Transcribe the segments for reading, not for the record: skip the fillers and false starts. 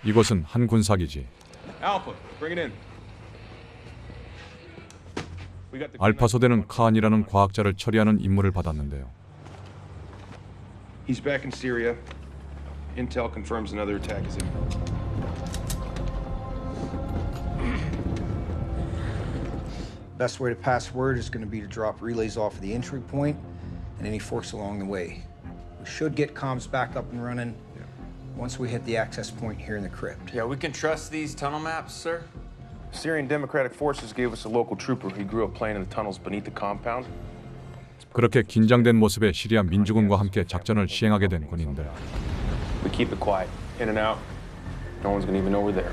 이곳은 한 군사기지. Alpha, bring it in. We got the 알파 소대는 칸이라는 과학자를 처리하는 임무를 받았는데요. He's back in Syria. Intel confirms another attack is imminent. Best way to pass word is going to be to drop relays off of the entry point and any forks along the way. We should get comms back up and running once we hit the access point here in the crypt. Yeah, we can trust these tunnel maps, sir? Syrian Democratic Forces gave us a local trooper who grew up playing in the tunnels beneath the compound. 그렇게 긴장된 모습의 시리아 민주군과 함께 작전을 시행하게 된 군인들. We keep it quiet, in and out. No one's gonna even know we're there.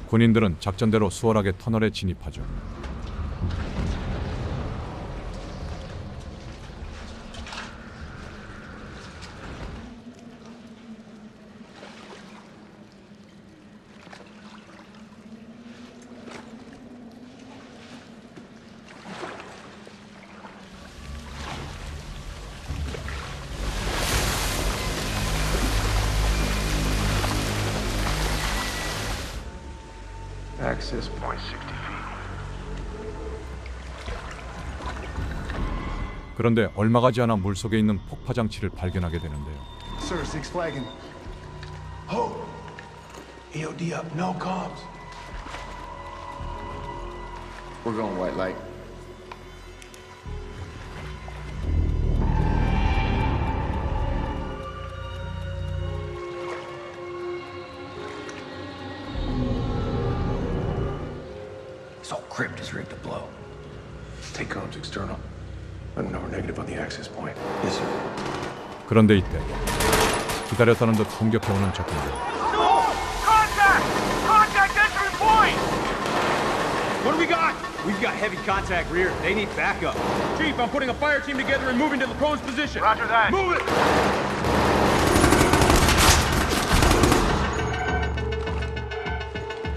군인들은 작전대로 수월하게 터널에 진입하죠. Access point 60 feet. 그런데 얼마 가지 않아 물속에 있는 폭파장치를 발견하게 되는데요. Sir, Six Flagging. Hold. EOD up, no comms. We're going white light. This whole crypt is rigged to blow. Take comms external. Let them know we're negative on the access point. Yes, sir. 그런데 이때 기다렸다는 듯 공격해오는 적군들. Contact! Contact entry point! What do we got? We've got heavy contact rear. They need backup. Chief, I'm putting a fire team together and moving to Laprone's position. Roger that. Move it!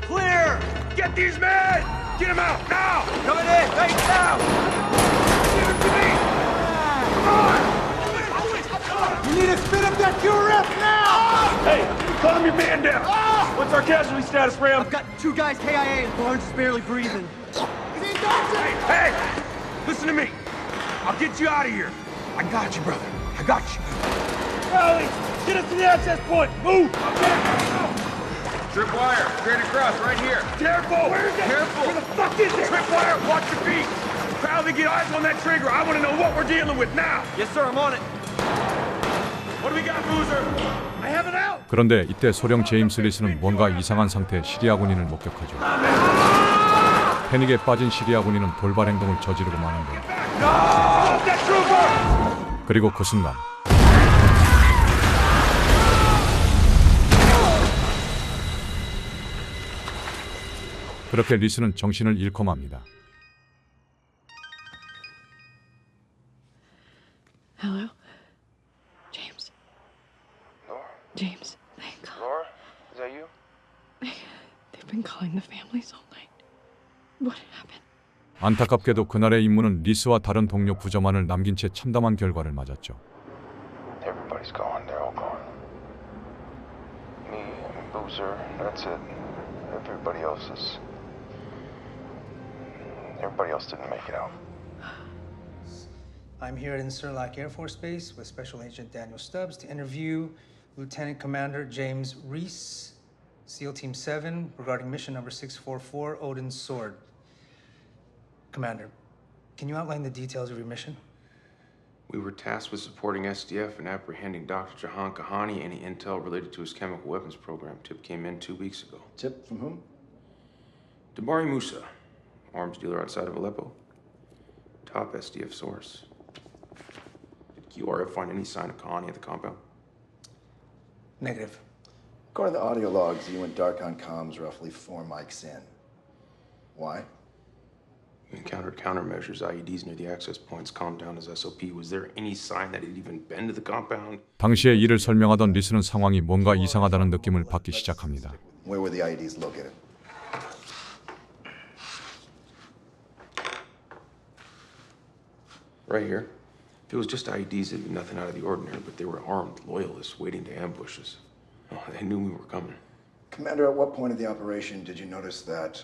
Clear! Get these men! Get them out now! Coming in right now! Give it to me! Come on! You need to spin up that QRF now! Hey, calm your man down. What's our casualty status, Ram? Got two guys KIA and Barnes is barely breathing. Hey, listen to me. I'll get you out of here. I got you, brother. I got you. Riley, get us to the access point. Move. Tripwire, straight across, right here. Careful. Where is it? Careful. Where the fuck is it? Tripwire, watch your feet. Crowley, get eyes on that trigger. I want to know what we're dealing with now. Yes, sir, I'm on it. What do we got, Boozer? I have it out. 그런데 이때 소령 제임스 리스는 뭔가 이상한 상태의 시리아 군인을 목격하죠. 패닉에 빠진 시리아 군인은 돌발 행동을 저지르고 마는데요. Stop that trooper! 그리고 그 순간 그렇게 리스는 정신을 잃고 맙니다. Hello? James. James, thank God. Laura, is that you? They've been calling the families all night. What happened? 안타깝게도 그날의 임무는 리스와 다른 동료 부저만을 남긴 채 참담한 결과를 맞았죠. Everybody's gone. They're all gone. Me and Boozer, that's it. Everybody else didn't make it out. I'm here at Incirlac Air Force Base with Special Agent Daniel Stubbs to interview Lieutenant Commander James Reese, SEAL Team 7, regarding mission number 644, Odin's Sword. Commander, can you outline the details of your mission? We were tasked with supporting SDF and apprehending Dr. Jahan Kahani, any intel related to his chemical weapons program. Tip came in 2 weeks ago. Tip from whom? Dabari Musa, arms dealer outside of Aleppo. top SDF source. Did QRF find any sign of Kahani at the compound? Negative. According to the audio logs, you went dark on comms roughly 4 mics in. Why? We encountered countermeasures, IEDs near the access points, calmed down his SOP. Was there any sign that he'd even been to the compound? 당시에 이를 설명하던 리스는 상황이 뭔가 이상하다는 느낌을 받기 시작합니다. Where were the IEDs located? Right here. If it was just IEDs, it'd be nothing out of the ordinary, but they were armed loyalists waiting to ambush us. Oh, they knew we were coming. Commander, at what point of the operation did you notice that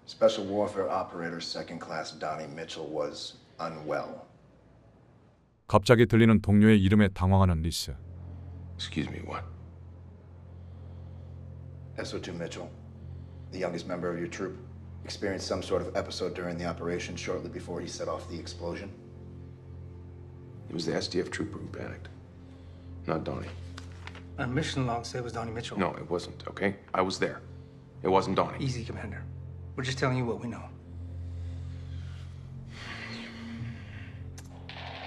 Special Warfare Operator Second Class Donnie Mitchell was unwell? 갑자기 들리는 동료의 이름에 당황하는 리스. Excuse me, what? SO2 Mitchell, the youngest member of your troop, experienced some sort of episode during the operation shortly before he set off the explosion. It was the SDF trooper who panicked, not Donnie. Our mission log said it was Donnie Mitchell. No, it wasn't, okay? I was there. It wasn't Donnie. Easy, Commander. We're just telling you what we know.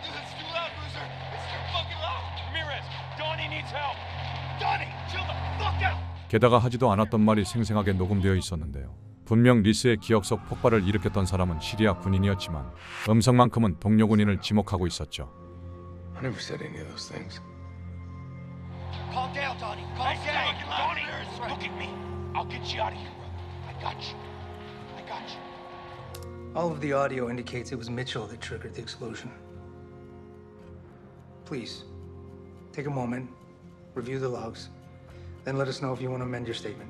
It's too loud, Bruiser. It's too fucking loud. Ramirez, Donnie needs help. Donnie, chill the fuck out. 게다가 하지도 않았던 말이 생생하게 녹음되어 있었는데요. 분명 리스의 기억 속 폭발을 일으켰던 사람은 시리아 군인이었지만 음성만큼은 동료 군인을 지목하고 있었죠. I never said any of those things. Calm down, Donnie. Calm down. Donnie, look at me. I'll get you out of here, brother. I got you. I got you. All of the audio indicates it was Mitchell that triggered the explosion. Please, take a moment, review the logs, then let us know if you want to amend your statement.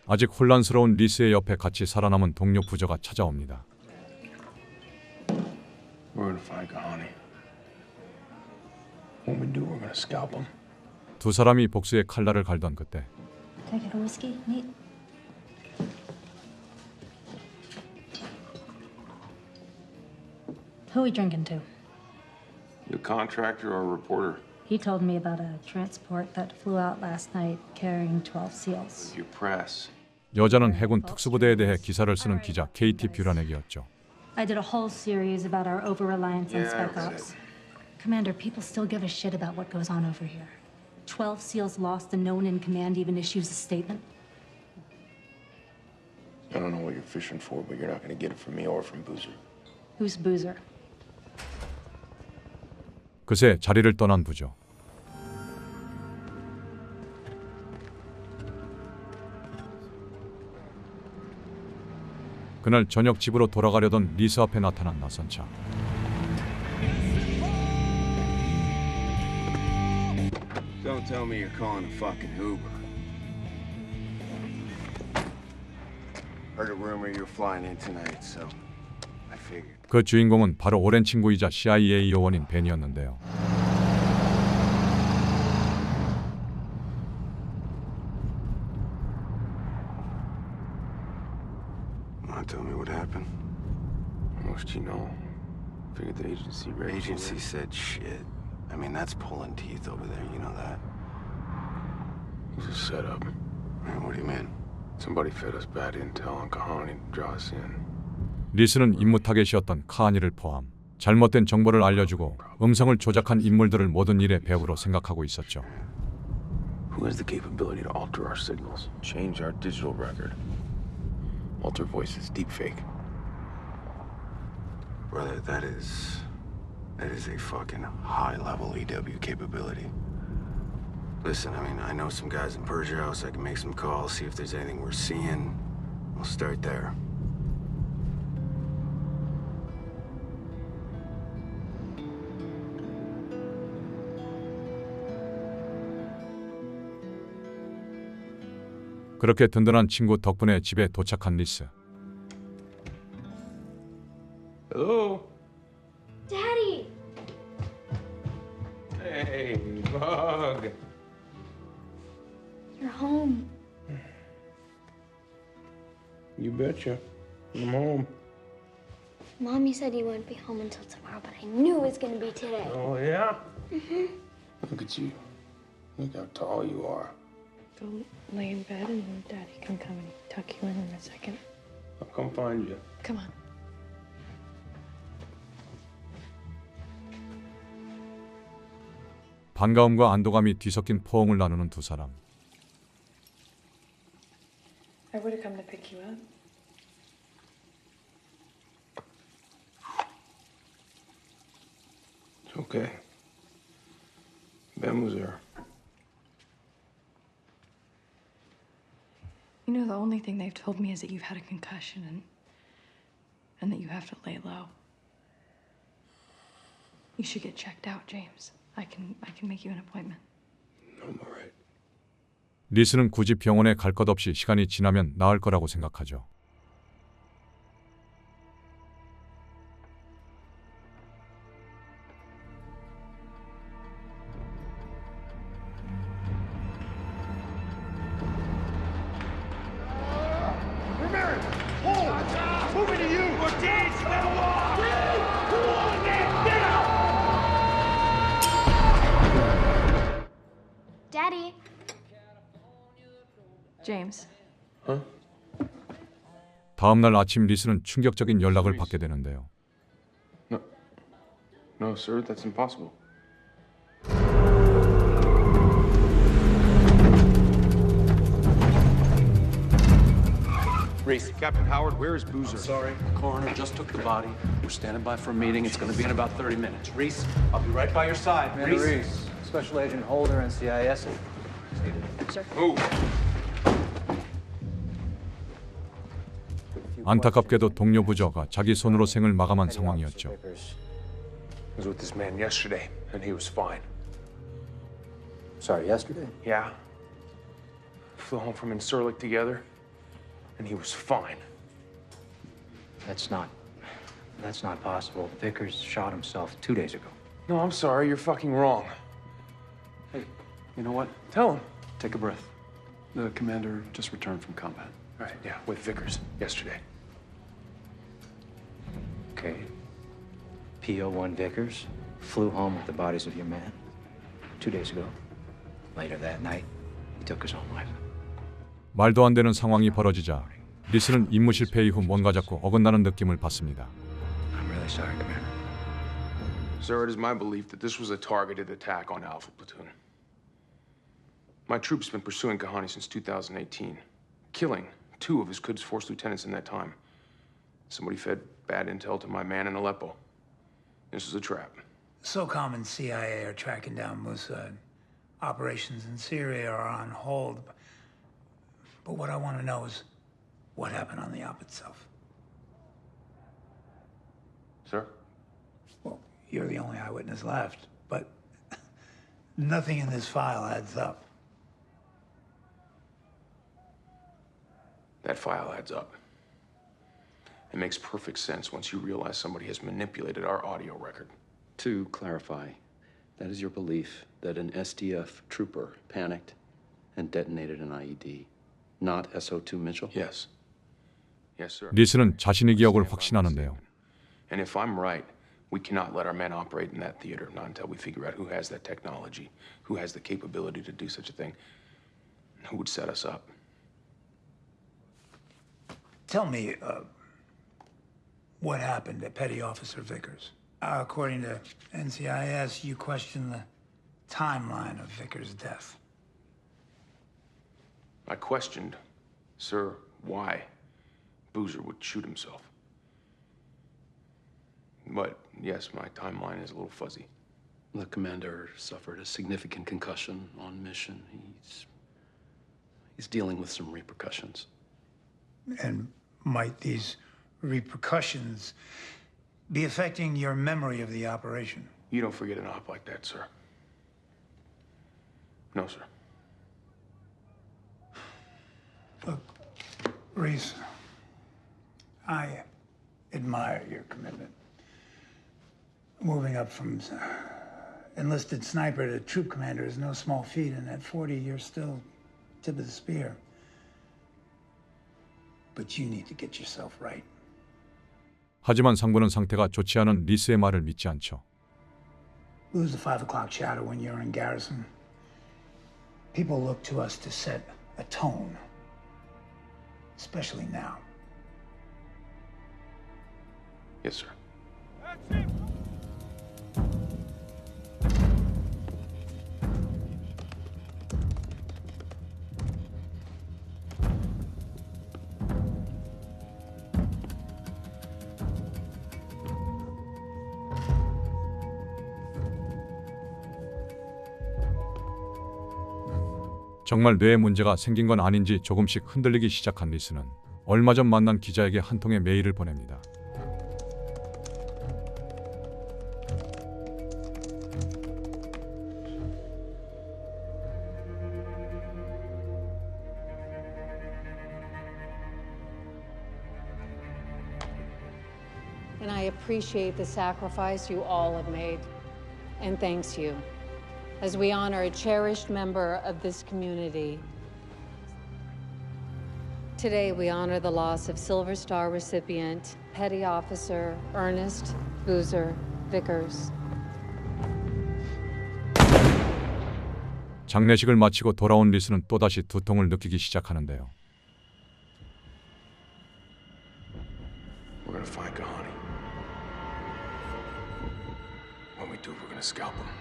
아직 혼란스러운 리스의 옆에 같이 살아남은 동료 부저가 찾아옵니다. We're gonna find Kahani. When we do, we're gonna scalp him. 두 사람이 복수의 칼날을 갈던 그때 Can I get a whiskey, Nate? Who are we drinking to? You a contractor or a reporter? He told me about a transport that flew out last night carrying 12 SEALs. Your press. 여자는 해군 특수부대에 대해 기사를 쓰는 기자 KT 뷰란에게였죠. I did a whole series about our over-reliance on spec that's ops. Commander, people still give a shit about what goes on over here. 12 SEALs lost and no one in command even issues a statement. I don't know what you're fishing for, but you're not gonna get it from me or from Boozer. Who's Boozer? 그새 자리를 떠난 부저. 그날 저녁 집으로 돌아가려던 리스 앞에 나타난 낯선 차. Don't tell me you're calling a fucking Uber. Heard a rumor you're flying in tonight, so I figured. 그 주인공은 바로 오랜 친구이자 CIA 요원인 벤이었는데요. Want to tell me what happened? Most you know. Figured the agency read. Agency said shit. I mean, that's pulling teeth over there. You know that. It was a setup. Man, what do you mean? Somebody fed us bad intel on Kahani to draw us in. 리스는 임무 타겟이었던 카하니를 포함 잘못된 정보를 알려주고 음성을 조작한 인물들을 모든 일의 배우로 생각하고 있었죠. Who has the capability to alter our signals, change our digital record, alter voices, deepfake? Brother, that is a fucking high-level EW capability. Listen, I mean, I know some guys in Persia House. I can make some calls, see if there's anything we're seeing. We'll start there. 그렇게 든든한 친구 덕분에 집에 도착한 리스. Hello? Daddy! Hey, Bug. You're home. You betcha. I'm home. Mommy said you wouldn't be home until tomorrow, but I knew it was gonna be today. Oh, yeah? Mm-hmm. Look at you. Look how tall you are. Go lay in bed and Daddy can come and tuck you in a second. I'll come find you. Come on. 반가움과 안도감이 뒤섞인 포옹을 나누는 두 사람. I would have come to pick you up. It's okay. Ben was there. You know, the only thing they've told me is that you've had a concussion and that you have to lay low. You should get checked out, James. I can make you an appointment. I'm all right. 리스는 굳이 병원에 갈 것 없이 시간이 지나면 나을 거라고 생각하죠. Daddy. James. Huh? 다음 날 아침 리스는 충격적인 연락을 받게 되는데요. No, sir, that's impossible. Reese. Captain Howard, where is Boozer? Sorry, the coroner just took the body. We're standing by for a meeting. It's going to be in about 30 minutes. Reese, I'll be right by your side. Reese. Special Agent Holder, NCIS. Sir. Move. 안타깝게도 동료 부저가 자기 손으로 생을 마감한 상황이었죠. I was with this man yesterday, and he was fine. Sorry, yesterday? Yeah. Flew home from Incirlik together, and he was fine. That's not possible. Vickers shot himself 2 days ago. No, I'm sorry, you're fucking wrong. Hey, you know what? Tell him. Take a breath. The commander just returned from combat. Right, yeah, with Vickers yesterday. Okay. PO1 Vickers flew home with the bodies of your men 2 days ago. Later that night, he took his own life. 말도 안 되는 상황이 벌어지자 리스는 임무 실패 이후 뭔가 자꾸 어긋나는 느낌을 받습니다. I'm really sorry, Commander. Sir, it is my belief that this was a targeted attack on Alpha Platoon. My troops have been pursuing Kahani since 2018, killing 2 of his Quds Force lieutenants in that time. Somebody fed bad intel to my man in Aleppo. This is a trap. SOCOM and CIA are tracking down Mossad. Operations in Syria are on hold. But what I want to know is what happened on the op itself. Sir? Well, you're the only eyewitness left, but nothing in this file adds up. That file adds up. It makes perfect sense once you realize somebody has manipulated our audio record. To clarify, that is your belief that an SDF trooper panicked and detonated an IED, not SO2 Mitchell? Yes. Yes, sir. 리스는 자신의 기억을 확신하는데요. And if I'm right, we cannot let our men operate in that theater, not until we figure out who has that technology, who has the capability to do such a thing, and who would set us up. Tell me, what happened to Petty Officer Vickers? According to NCIS, you question the timeline of Vickers' death. I questioned, sir, why Boozer would shoot himself. But yes, my timeline is a little fuzzy. The commander suffered a significant concussion on mission. He's dealing with some repercussions. And might these repercussions be affecting your memory of the operation? You don't forget an op like that, sir. No, sir. Look, Reese, I admire your commitment. Moving up from enlisted sniper to troop commander is no small feat, and at 40, you're still tip of the spear. But you need to get yourself right. 하지만 상부는 상태가 좋지 않은 리스의 말을 믿지 않죠. Lose the 5 o'clock shadow when you're in garrison. People look to us to set a tone, especially now. Yes, sir. 정말 뇌에 문제가 생긴 건 아닌지 조금씩 흔들리기 시작한 리스는 얼마 전 만난 기자에게 한 통의 메일을 보냅니다. And I appreciate the sacrifice you all have made. And thanks you. As we honor a cherished member of this community. Today we honor the loss of Silver Star recipient, Petty Officer Ernest Boozer Vickers. 장례식을 마치고 돌아온 리스는 또다시 두통을 느끼기 시작하는데요. We're gonna find Kahani. When we do, we're gonna scalp him.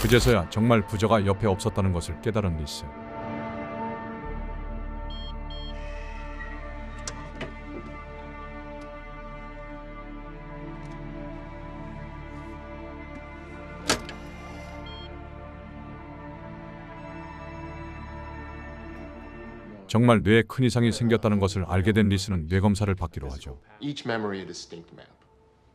그제서야 정말 부저가 옆에 없었다는 것을 깨달은 리스. 정말 뇌에 큰 이상이 생겼다는 것을 알게 된 리스는 뇌 검사를 받기로 하죠. Each memory a distinct map.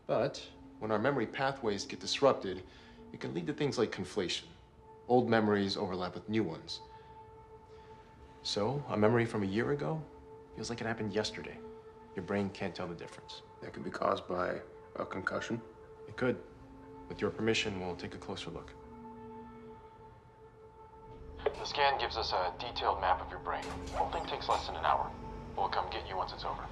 But when our memory pathways get disrupted, it can lead to things like conflation. Old memories overlap with new ones. So, a memory from a year ago feels like it happened yesterday. Your brain can't tell the difference. That could be caused by a concussion. It could. With your permission, we'll take a closer look. The scan gives us a detailed map of your brain. The whole thing takes less than an hour. We'll come get you once it's over.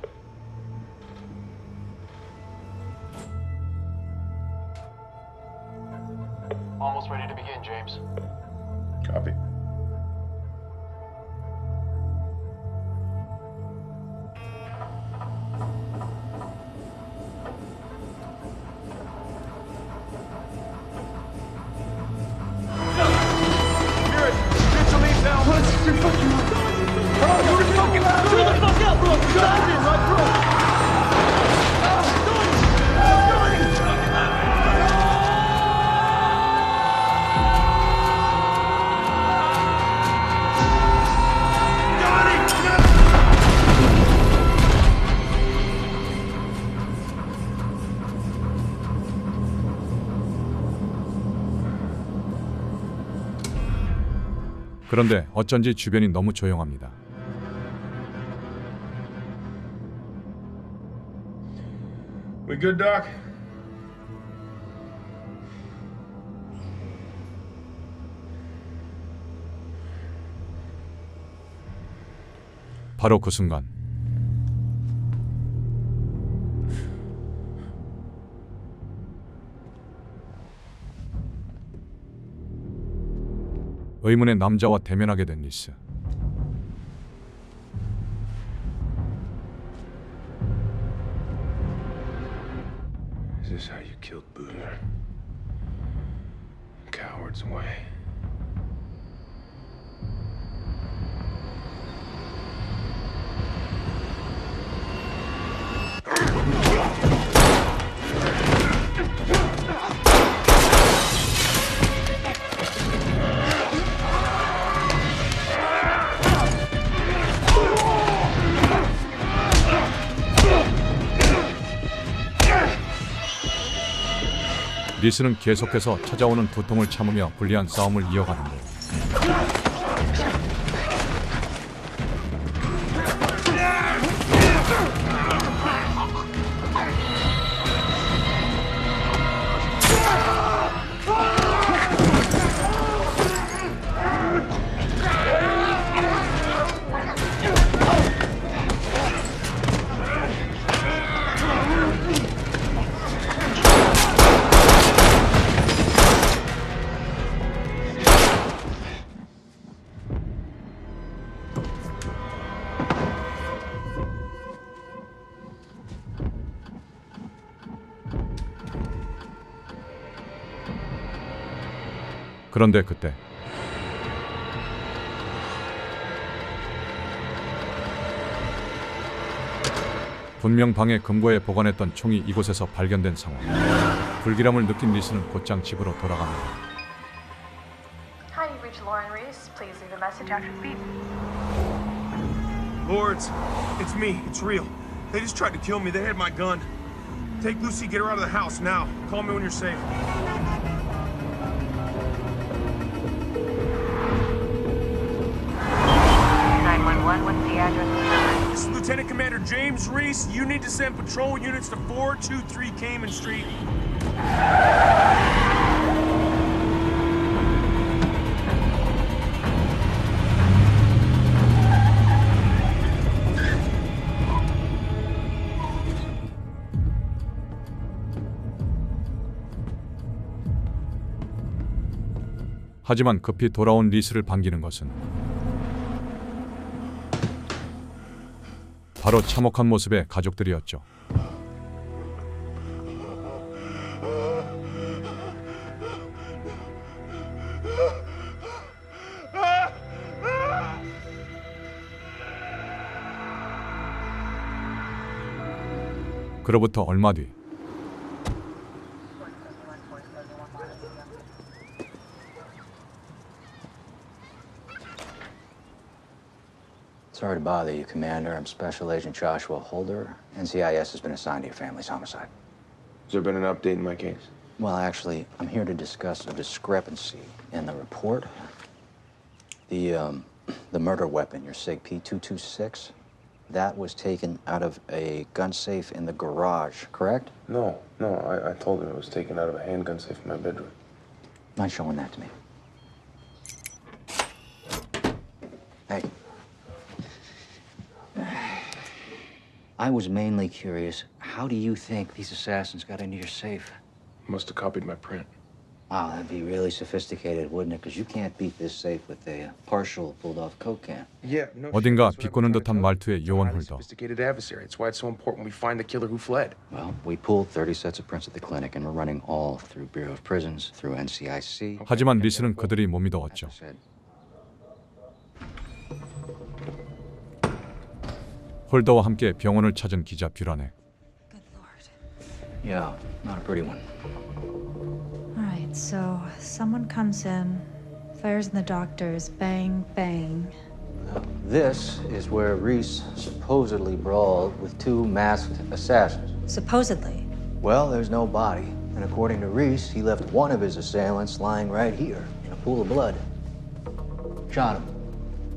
Almost ready to begin, James. Copy. 그런데 어쩐지 주변이 너무 조용합니다. We good, Doc? 바로 그 순간 의문의 남자와 대면하게 된 리스. Is this how you killed Boozer? Coward's way. 리스는 계속해서 찾아오는 두통을 참으며 불리한 싸움을 이어가는데 그런데 그때 분명 방에 금고에 보관했던 총이 이곳에서 발견된 상황. 불길함을 느낀 리스는 곧장 집으로 돌아갑니다. Hi, you've reached Lauren Reese. Please leave a message after the beep. Lords, it's me. It's real. They just tried to kill me. They had my gun. Take Lucy, get her out of the house now. Call me when you're safe. 911, what's the address? This is Lieutenant Commander James Reese. You need to send patrol units to 423 Cayman Street. 하지만 급히 돌아온 리스를 반기는 것은 바로 참혹한 모습의 가족들이었죠. 그로부터 얼마 뒤 Sorry to bother you, Commander. I'm Special Agent Joshua Holder. NCIS has been assigned to your family's homicide. Has there been an update in my case? Well, actually, I'm here to discuss a discrepancy in the report. The murder weapon, your SIG P226, that was taken out of a gun safe in the garage, correct? No, I told him it was taken out of a handgun safe in my bedroom. Mind showing that to me. Hey. I was mainly curious, how do you think these assassins got into your safe? Must have copied my print. Wow, that'd be really sophisticated, wouldn't it? Because you can't beat this safe with a partial pulled-off Coke can. Yeah, no. 어딘가 비꼬는 듯한 말투의 요원 홀더. Sophisticated adversary. It's why it's so important we find the killer who fled. Well, we pulled 30 sets of prints at the clinic, and we're running all through Bureau of Prisons, through NCIC. 하지만 리스는 그들이 못 믿어왔죠. 홀더와 함께 병원을 찾은 기자 뷰란에 Yeah, not a pretty one. All right, so someone comes in, fires in the doctors, bang, bang. This is where Reese supposedly brawled with two masked assassins. Supposedly. Well, there's no body, and according to Reese, he left one of his assailants lying right here in a pool of blood. Shot him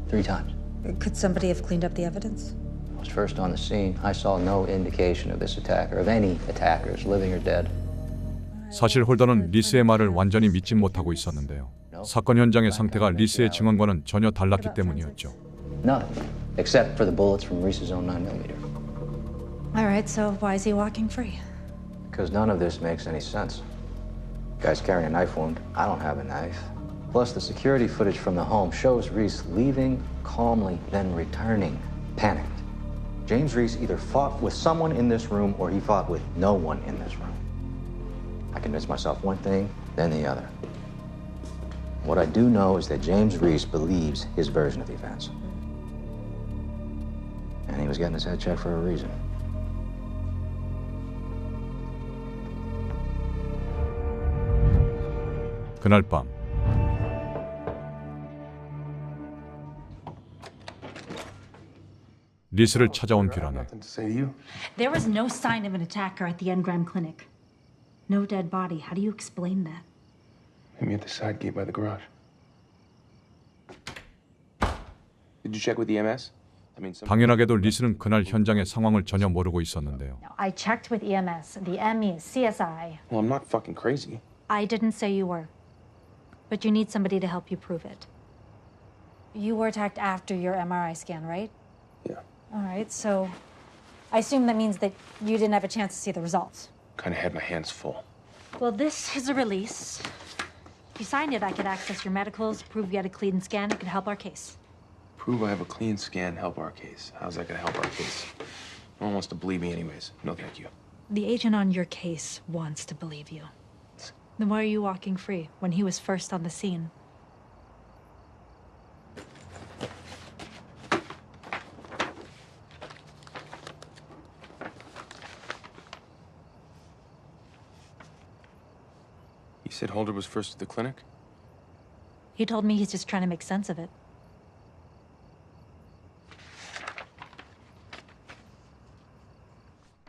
3 times. Could somebody have cleaned up the evidence? I was first on the scene. I saw no indication of this attacker, of any attackers, living or dead. 사실 홀더는 리스의 말을 완전히 믿지 못하고 있었는데요. 사건 현장의 상태가 리스의 증언과는 전혀 달랐기 때문이었죠. None, except for the bullets from Reese's own 9mm. All right, so why is he walking free? Because none of this makes any sense. Guy's carrying a knife wound. I don't have a knife. Plus, the security footage from the home shows Reese leaving calmly, then returning, panicked. James Reese either fought with someone in this room or he fought with no one in this room. I convinced myself one thing, then the other. What I do know is that James Reese believes his version of the events. And he was getting his head checked for a reason. 그날 밤 리스를 찾아온 뷰란에 There was no sign of an attacker at the Engram clinic. No dead body. How do you explain that? Meet me at the side gate by the garage. Did you check with the EMS? 당연하게도 리스는 그날 현장의 상황을 전혀 모르고 있었는데요. I checked with EMS, the ME, CSI. Well, I'm not fucking crazy. I didn't say you were. But you need somebody to help you prove it. You were attacked after your MRI scan, right? Yeah. All right, so I assume that means that you didn't have a chance to see the results. Kind of had my hands full. Well, this is a release. If you sign it, I could access your medicals, prove you had a clean scan. It could help our case. Prove I have a clean scan, help our case. How's that gonna help our case? No one wants to believe me anyways. No, thank you. The agent on your case wants to believe you. Then why are you walking free when he was first on the scene? said Holder was first at the clinic? He told me he's just trying to make sense of it.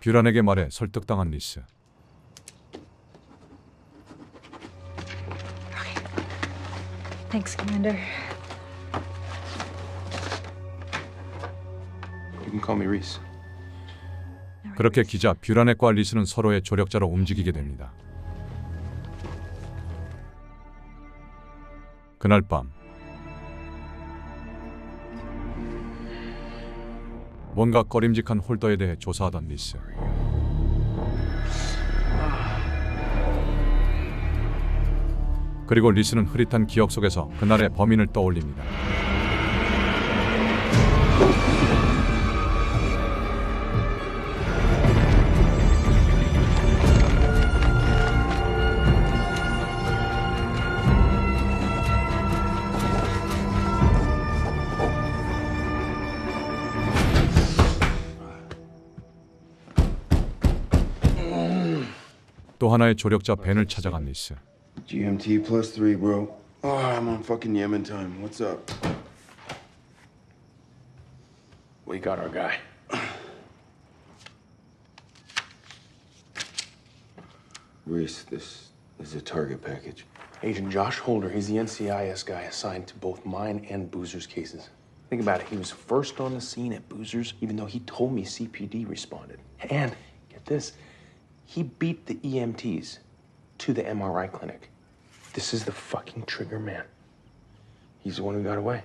뷰란에게 말해 설득당한 리스. Thanks, Commander. You can call me Reese. 그렇게 기자 뷰란액과 리스는 서로의 조력자로 움직이게 됩니다. 그날 밤 뭔가 꺼림직한 홀더에 대해 조사하던 리스. 그리고 리스는 흐릿한 기억 속에서 그날의 범인을 떠올립니다. 또 하나의 조력자 벤을 찾아간 리스. GMT +3, bro. Oh, I'm on fucking Yemen time. What's up? We got our guy. Reese, this is a target package. Agent Josh Holder, he's the NCIS guy assigned to both mine and Boozer's cases. Think about it, he was first on the scene at Boozer's, even though he told me CPD responded. And, get this, he beat the EMTs to the MRI clinic. This is the fucking trigger man. He's the one who got away.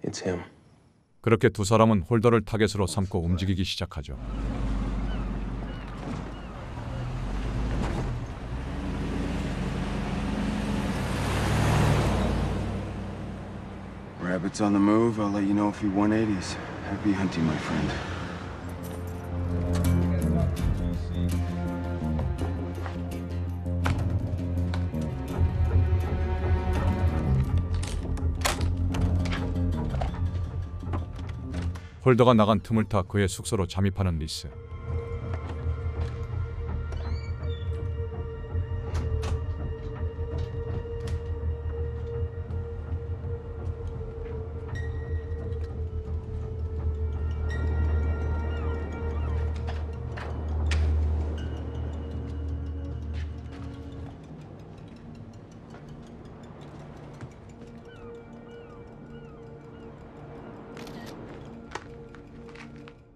It's him. 그렇게 두 사람은 홀더를 타겟으로 삼고 움직이기 시작하죠. Rabbit's on the move. I'll let you know if he 180s. Happy hunting, my friend. 홀더가 나간 틈을 타 그의 숙소로 잠입하는 리스.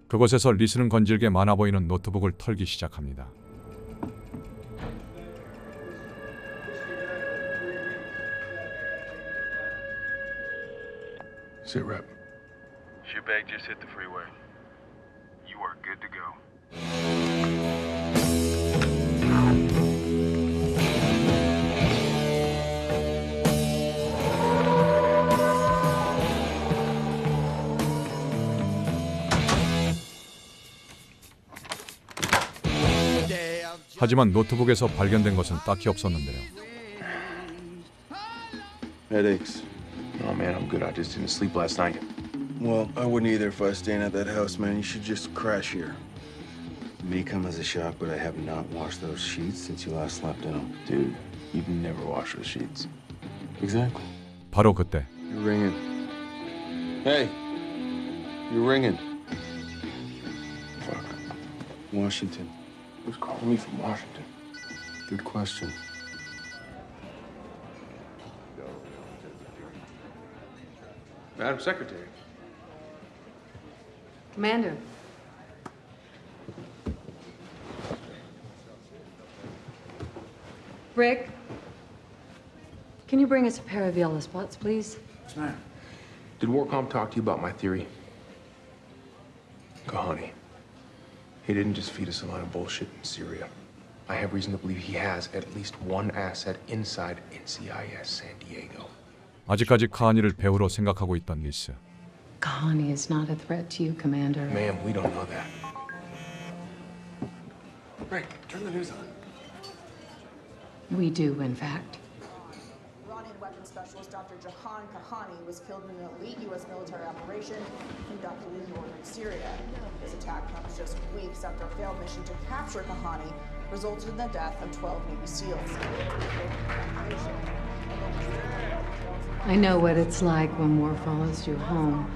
그곳에서 리스는 건질게 많아 보이는 노트북을 털기 시작합니다. Sit rep. Shoebag just hit the freeway. You are good to go. 하지만 노트북에서 발견된 것은 딱히 없었는데요. Headaches. Oh man, I'm good. I just didn't sleep last night. Well, I wouldn't either if I was staying at that house, man. You should just crash here. It may come as a shock, but I have not washed those sheets since you last slept in them. Dude, you've never washed those sheets. Exactly. 바로 그때 You're ringing. Hey, you're ringing. Fuck. Washington. Who's calling me from Washington? Good question. Madam Secretary. Commander. Rick, can you bring us a pair of yellow spots, please? Yes, ma'am. Did Warcom talk to you about my theory? Kahani. He didn't just feed us a line of bullshit in Syria. I have reason to believe he has at least one asset inside NCIS San Diego. 아직까지 카하니를 배우로 생각하고 있던 리스. Kahani is not a threat to you, Commander. Ma'am, we don't know that. Rick, turn the news on. We do, in fact. Iranian weapons specialist Dr. Jahan Kahani was killed in an elite U.S. military operation conducted in northern Syria. His attack comes just weeks after a failed mission to capture Kahani resulted in the death of 12 Navy SEALs. I know what it's like when war follows you home,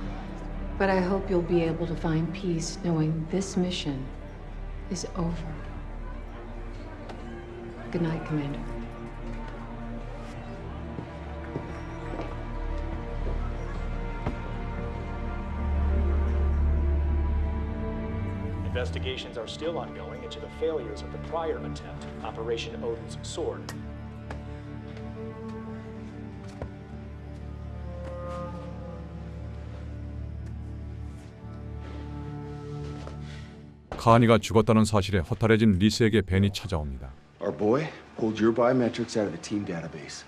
but I hope you'll be able to find peace knowing this mission is over. Good night, Commander. Investigations are still ongoing into the failures of the prior attempt, Operation Odin's Sword. 카하니가 죽었다는 사실에 허탈해진 리스에게 벤이 찾아옵니다. Our boy pulled your biometrics out of the team database.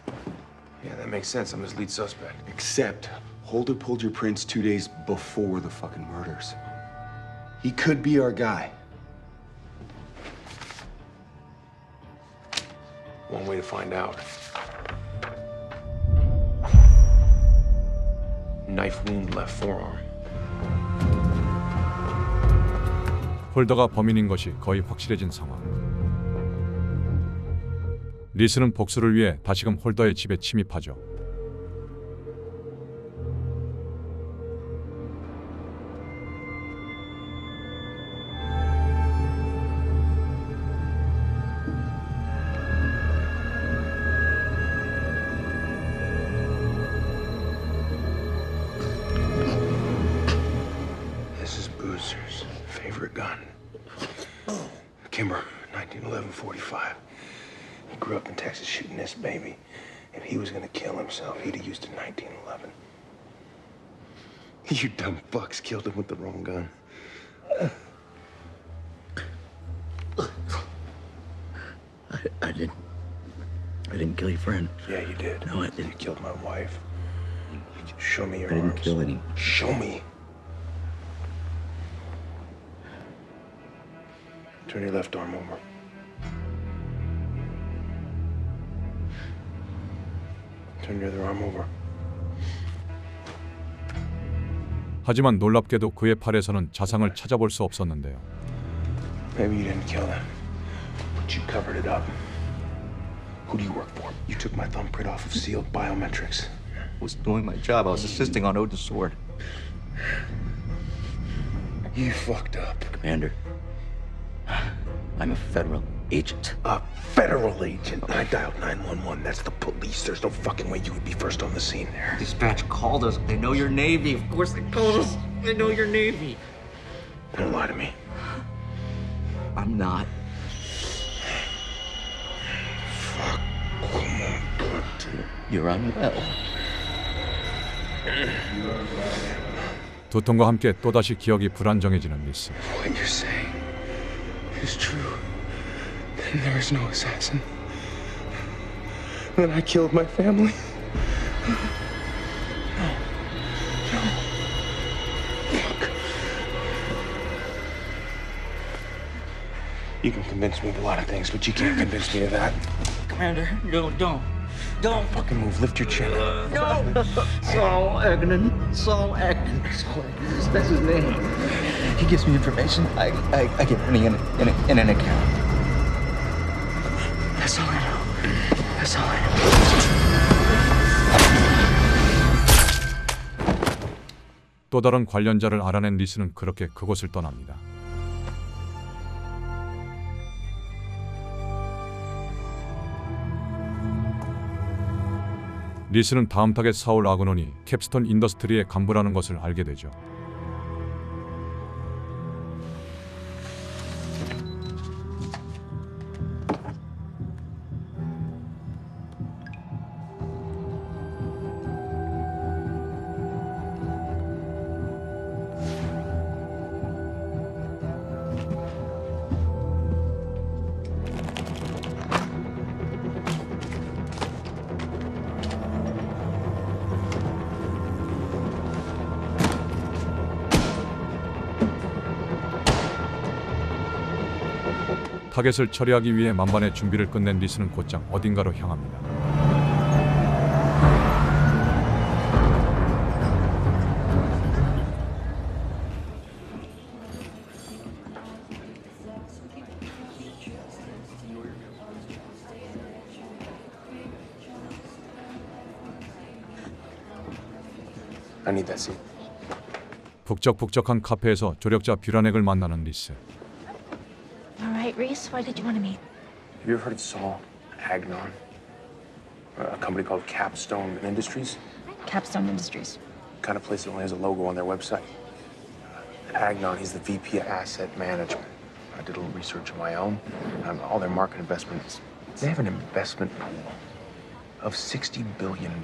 Yeah, that makes sense. I'm his lead suspect. Except Holder pulled your prints 2 days before the fucking murders. He could be our guy. One way to find out. Knife wound left forearm. 홀더가 범인인 것이 거의 확실해진 상황. 리스는 복수를 위해 다시금 홀더의 집에 침입하죠. This is Boozer's favorite gun. Kimber, 1911-45. He grew up in Texas shooting this baby. If he was gonna kill himself, he'd have used a 1911. You dumb fucks killed him with the wrong gun. I didn't kill your friend. Yeah, you did. No, I didn't. You killed my wife. Show me your I didn't arms. kill any. Show me. Turn your left arm over. Turn your other arm over. 하지만 놀랍게도 그의 팔에서는 자상을 찾아볼 수 없었는데요. Maybe you didn't kill them, but you covered it up. Who do you work for? You took my thumbprint off of sealed biometrics. I was doing my job. I was assisting on Odin's Sword. You fucked up. Commander, I'm a federal agent. A federal agent? I dialed 911. That's the police. There's no fucking way you would be first on the scene there. Dispatch called us. They know you're Navy. Of course they called us. They know you're Navy. Don't lie to me. I'm not. Fuck. Come on, good. You're unwell. 두통과 함께 또다시 기억이 불안정해지는 리스. What you're saying is true. Then there is no assassin. Then I killed my family. No. Fuck. You can convince me of a lot of things, but you can't convince me of that. Commander, no, don't. Don't. Fucking move. Lift your chin. No. Saul Agnew. Saul Agnew. That's his name. He gives me information. I get money in an account. That's all I know. That's all I know. 또 다른 관련자를 알아낸 리스는 그렇게 그곳을 떠납니다. 리스는 다음 타겟 사울 아그논이 캡스톤 인더스트리의 간부라는 것을 알게 되죠. 타겟을 처리하기 위해 만반의 준비를 끝낸 리스는 곧장 어딘가로 향합니다. I need that seat. 북적북적한 카페에서 조력자 뷰라넥을 만나는 리스. All right, Reese, why did you want to meet? Have you ever heard of Saul Agnon? A company called Capstone Industries? Capstone Industries. Kind of place that only has a logo on their website. Agnon, he's the VP of Asset Management. I did a little research of my own. All their market investments, they have an investment pool of $60 billion.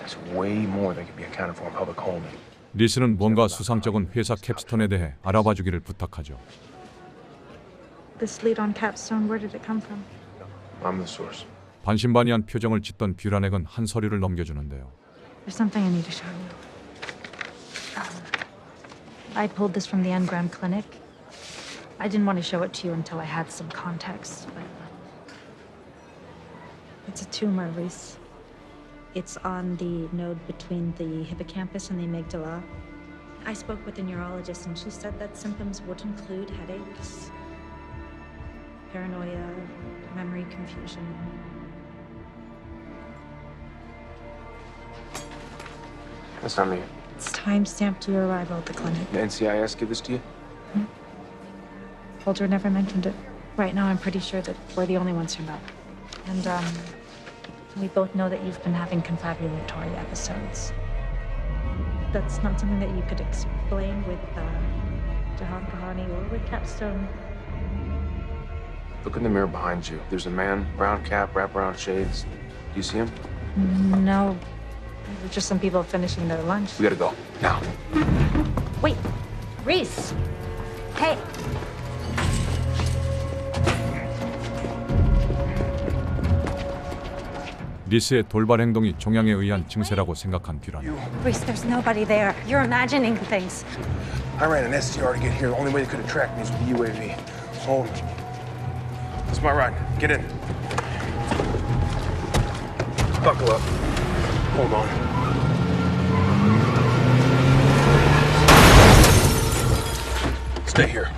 That's way more than can be accounted for in public holding. 리스는 뭔가 수상쩍은 회사 캡스톤에 대해 알아봐주기를 부탁하죠. This lead on Capstone, where did it come from? I'm the source. 반신반의한 표정을 짓던 뷰라넥은 한 서류를 넘겨주는데요. There's something I need to show you. I pulled this from the Engram clinic. I didn't want to show it to you until I had some context, but it's a tumor, Reese. It's on the node between the hippocampus and the amygdala. I spoke with a neurologist and she said that symptoms would include headaches, paranoia, memory confusion. That's not me. It's time-stamped to your arrival at the clinic. The NCIS give this to you? Holder never mentioned it. Right now, I'm pretty sure that we're the only ones who know. And, we both know that you've been having confabulatory episodes. That's not something that you could explain with, Jahan Kahani or with Capstone. Look in the mirror behind you. There's a man, brown cap, wraparound shades. Do you see him? No. There's just some people finishing their lunch. We gotta go. Now. Wait. Reese! Hey! 리스의 돌발 행동이 종양에 의한 증세라고 생각한 뷰라넥. Reese, there's nobody there. You're imagining things. I ran an STR to get here. The only way they could have tracked me is with the UAV. Hold. This is my ride. Get in. Buckle up. Hold on. Stay here.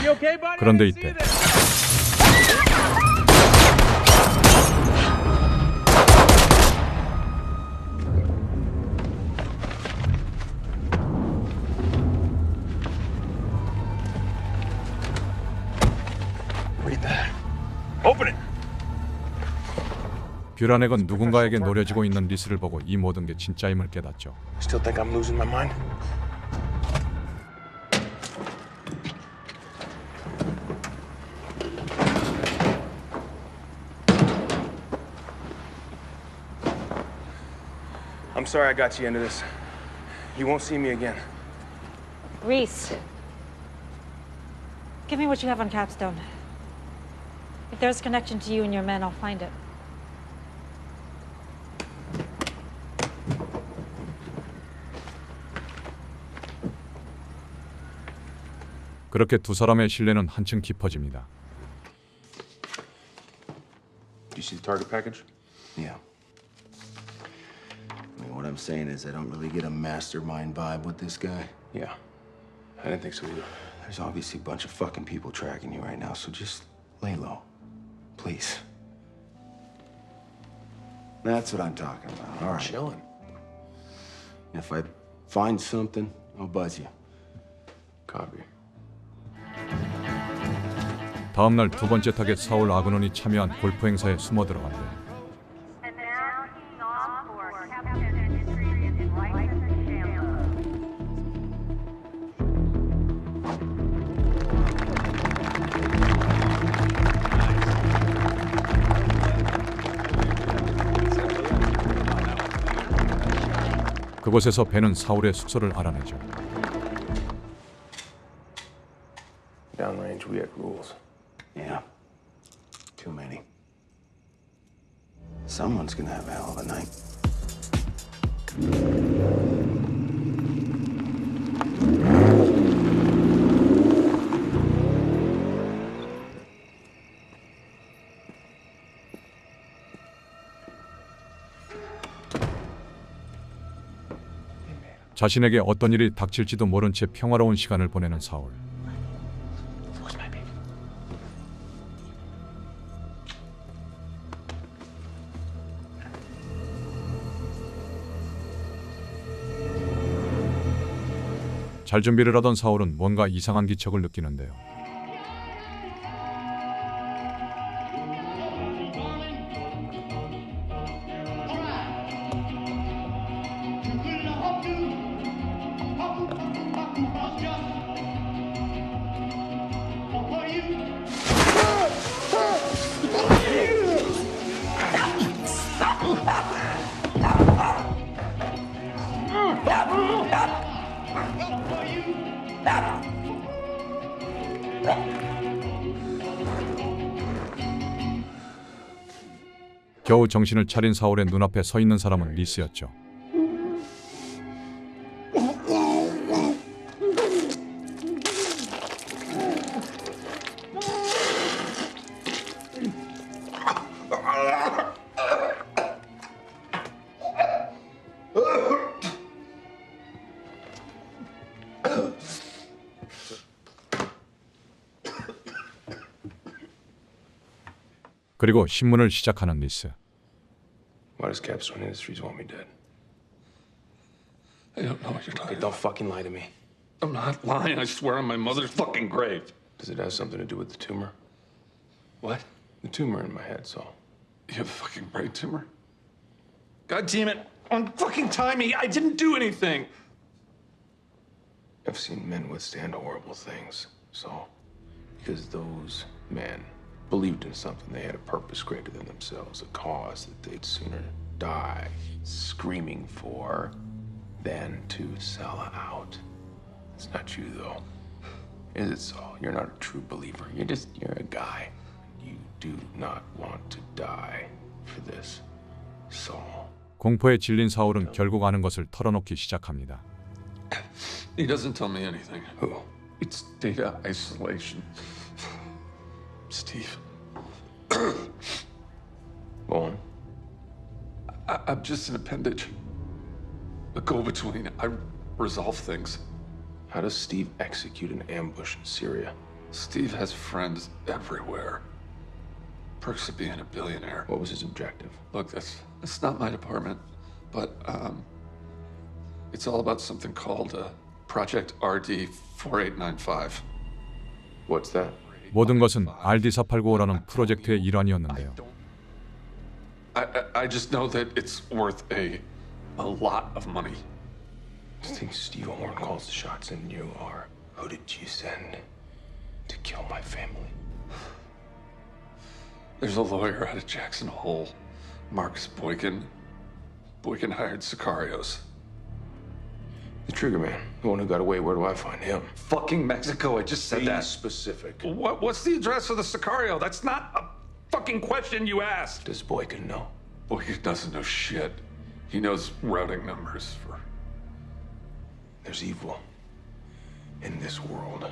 You okay, buddy? 그런데 이때 Read that. Open it. 뷰라넥은 누군가에게 노려지고 있는 리스를 보고 이 모든 게 진짜임을 깨닫죠. Still think I'm losing my mind? I'm sorry I got you into this. You won't see me again. Reese. Give me what you have on Capstone. If there's a connection to you and your men, I'll find it. 그렇게 두 사람의 신뢰는 한층 깊어집니다. Do you see the target package? Yeah. I mean, what I'm saying is I don't really get a mastermind vibe with this guy. Yeah. I didn't think so either. There's obviously a bunch of fucking people tracking you right now, so just lay low. Please. That's what I'm talking about. All right. Chilling. If I find something, I'll buzz you. Copy. 다음 날 두 번째 타겟 사울 아그논이 참여한 골프 행사에 숨어 들어간대요. 그곳에서 벤은 사울의 숙소를 알아내죠. Downrange, we had rules. Yeah. Too many. Someone's gonna have a hell of a night. 자신에게 어떤 일이 닥칠지도 모른 채 평화로운 시간을 보내는 사울. 잘 준비를 하던 사울은 뭔가 이상한 기척을 느끼는데요. 겨우 정신을 차린 사울의 눈앞에 서 있는 사람은 리스였죠. 그리고 신문을 시작하는 리스. Why does Capstone Industries want me dead? I don't know what you're talking Okay, don't fucking lie to me. I'm not lying. I swear on my mother's fucking grave. Does it have something to do with the tumor? What? The tumor in my head, Saul. You have a fucking brain tumor? God damn it. On fucking timing. I didn't do anything. I've seen men withstand horrible things, Saul. Because those men believed in something. They had a purpose greater than themselves, a cause that they'd sooner die screaming for than to sell out. It's not you, though. Is it, Saul? You're not a true believer. You're a guy. You do not want to die for this, Saul. 공포에 질린 사울은 결국 아는 것을 털어놓기 시작합니다. He doesn't tell me anything. Who? It's data isolation. Steve. Go on. I'm just an appendage. A go-between. I resolve things. How does Steve execute an ambush in Syria? Steve has friends everywhere. Perks of being a billionaire. What was his objective? Look, that's not my department, but it's all about something called Project RD 4895. What's that? 모든 것은 RD489라는 프로젝트의 일환이었는데요. I just know that it's worth a lot of money. I think Steve Horn calls the shots and you are. Who did you send to kill my family? There's a lawyer out of Jackson Hole, Marcus Boykin. Boykin hired Sicarios. The trigger man, the one who got away, where do I find him? Fucking Mexico, I just said Be that. specific. What's the address of the Sicario? That's not a fucking question you asked. Does Boykin know? Boykin doesn't know shit. He knows routing numbers for... There's evil in this world.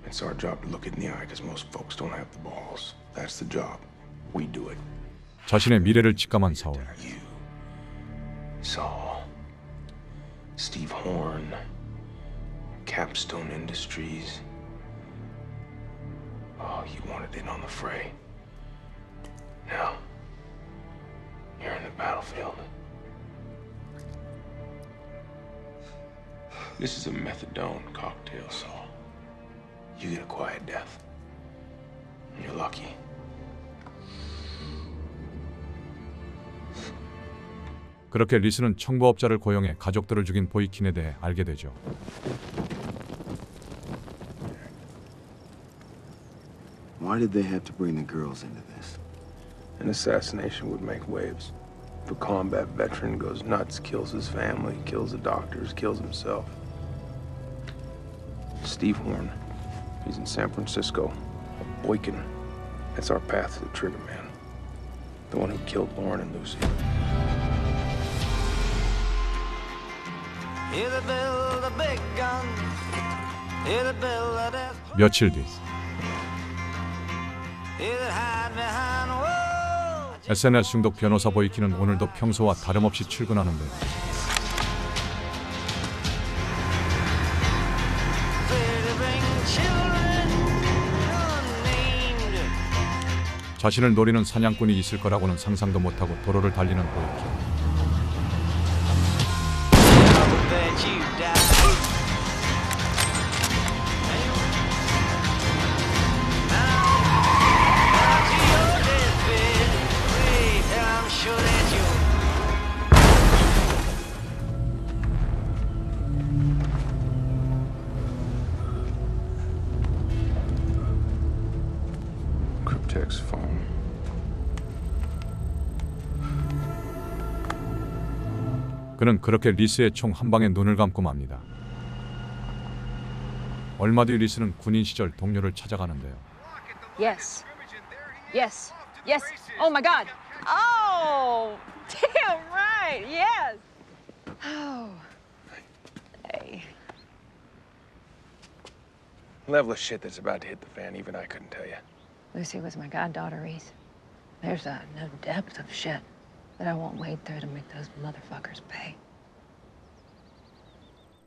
It's our job to look it in the eye because most folks don't have the balls. That's the job. We do it. 자신의 미래를 직감한 사울. You saw Steve Horn, Capstone Industries. Oh, you wanted in on the fray. Now, you're in the battlefield. This is a methadone cocktail, Saul. You get a quiet death. And you're lucky. 그렇게 리스는 청부업자를 고용해 가족들을 죽인 보이킨에 대해 알게 되죠. Why did they have to bring the girls into this? An assassination would make waves. If a combat veteran goes nuts, kills his family, kills the doctors, kills himself. Steve Horn, he's in San Francisco. Boykin, that's our path to the trigger man. The one who killed Lauren and Lucy. 며칠 뒤 SNS 중독 변호사 보이킨은 오늘도 평소와 다름없이 출근하는데 자신을 노리는 사냥꾼이 있을 거라고는 상상도 못하고 도로를 달리는 보이킨. checks phone. 그는 그렇게 리스의 총 한 방에 눈을 감고 맙니다. 얼마 뒤 리스는 군인 시절 동료를 찾아가는데요. Yes. Yes. Yes. Oh my God. Oh, damn right. Yes. Oh. Hey. Level of shit that's about to hit the fan, even I couldn't tell you. Lucy was my goddaughter, Reese. There's no depth of shit that I won't wade through to make those motherfuckers pay.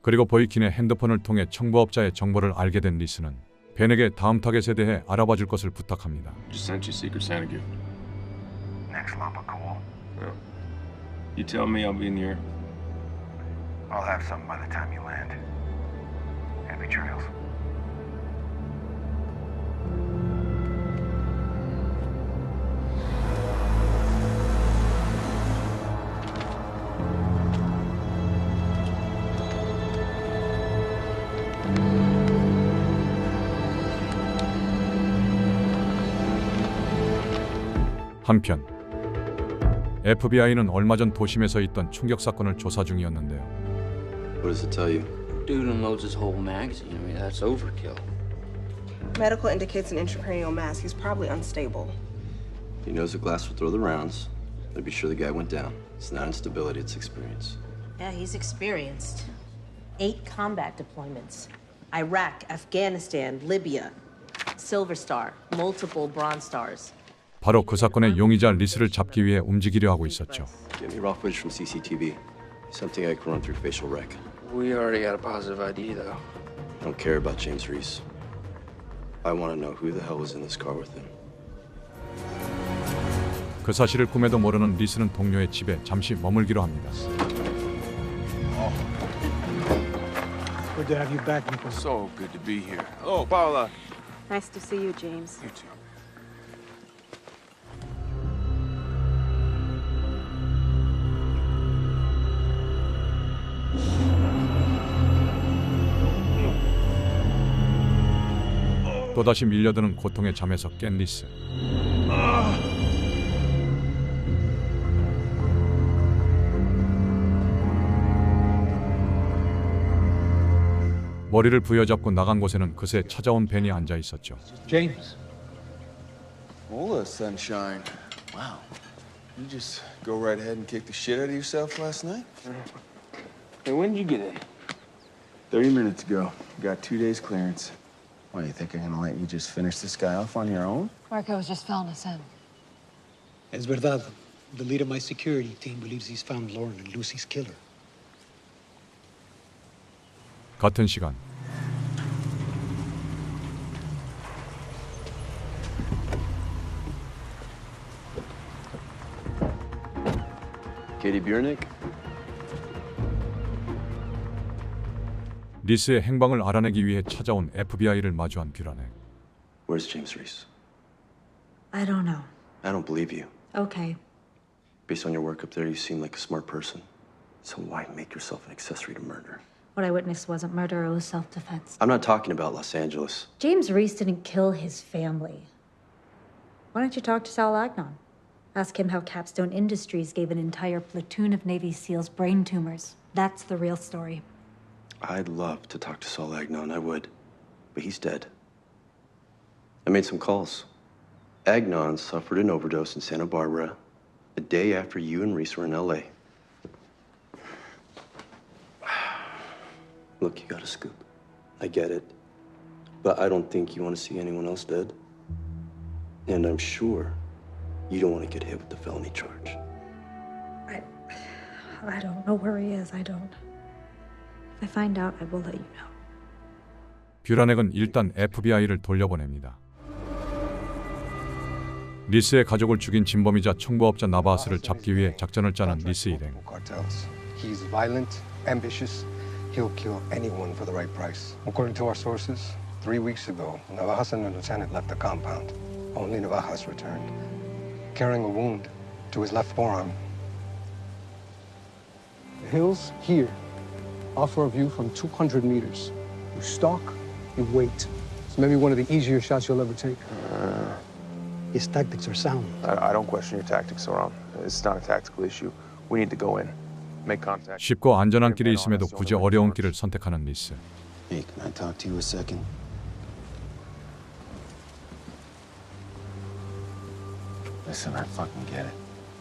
그리고 보이킨의 핸드폰을 통해 청부업자의 정보를 알게 된 리스는 벤에게 다음 타겟에 대해 알아봐 줄 것을 부탁합니다. Just sent you Secret Santa gift. Next lump of coal. Yeah. You tell me, I'll be in here. I'll have something by the time you land. Happy trails. 한편 FBI는 얼마 전 도심에서 있던 총격 사건을 조사 중이었는데요. What does it tell you? Dude unloads his whole magazine. I mean, that's overkill. Medical indicates an intracranial mass. He's probably unstable. He knows the glass will throw the rounds. They'd be sure the guy went down. It's not instability, it's experience. Yeah, he's experienced. 8 combat deployments. Iraq, Afghanistan, Libya. Silver Star, multiple Bronze Stars. 바로 그 사건의 용의자 리스를 잡기 위해 움직이려 하고 있었죠. Get me raw footage from CCTV. Something I can run through facial rec. We already got a positive ID, though. I don't care about James Reese. I want to know who the hell was in this car with him. 그 사실을 꿈에도 모르는 리스는 동료의 집에 잠시 머물기로 합니다. Good to have you back, Nico. So good to be here. Oh, Paula. Nice to see you, James. You too. 또다시 밀려드는 고통의 잠에서 깬 리스. 머리를 부여잡고 나간 곳에는 그새 찾아온 벤이 앉아 있었죠. James. Hola, sunshine. Wow. You just go right ahead and kick the shit out of yourself last night? Hey, when did you get in? 30 minutes ago. Got 2 days clearance. Why, you think I'm gonna let you just finish this guy off on your own? Marco was just filling us in. Es verdad. The leader of my security team believes he's found Lauren and Lucy's killer. 같은 시간 Katie Biernick? 리스의 행방을 알아내기 위해 찾아온 FBI를 마주한 뷰라넥. Where's James Reese? I don't know. I don't believe you. Okay. Based on your work up there, you seem like a smart person. So why make yourself an accessory to murder? What I witnessed wasn't murder, it was self-defense. I'm not talking about Los Angeles. James Reese didn't kill his family. Why don't you talk to Sal Agnon? Ask him how Capstone Industries gave an entire platoon of Navy SEALs brain tumors. That's the real story. I'd love to talk to Saul Agnon, I would. But he's dead. I made some calls. Agnon suffered an overdose in Santa Barbara the day after you and Reese were in LA. Look, you got a scoop. I get it. But I don't think you want to see anyone else dead. And I'm sure you don't want to get hit with the felony charge. I don't know where he is. I don't. If I find out, I will let you know. 뷰라넥은 일단 FBI를 돌려보냅니다. 리스의 가족을 죽인 진범이자 청부업자 나바하스를 잡기 위해 작전을 짜는 리스 일행. He's violent, ambitious. He'll kill anyone for the right price. According to our sources, 3 weeks ago, Navajas and the lieutenant left the compound. Only Navajas returned, carrying a wound to his left forearm. The hills here offer a view from 200 meters. You stalk, you wait. It's maybe one of the easier shots you'll ever take. His tactics are sound. I don't question your tactics, Sauron. It's not a tactical issue. We need to go in, make contact. 쉽고 안전한 길이 있음에도 굳이 어려운 길을 선택하는 리스. Hey, can I talk to you a second? Listen, I fucking get it.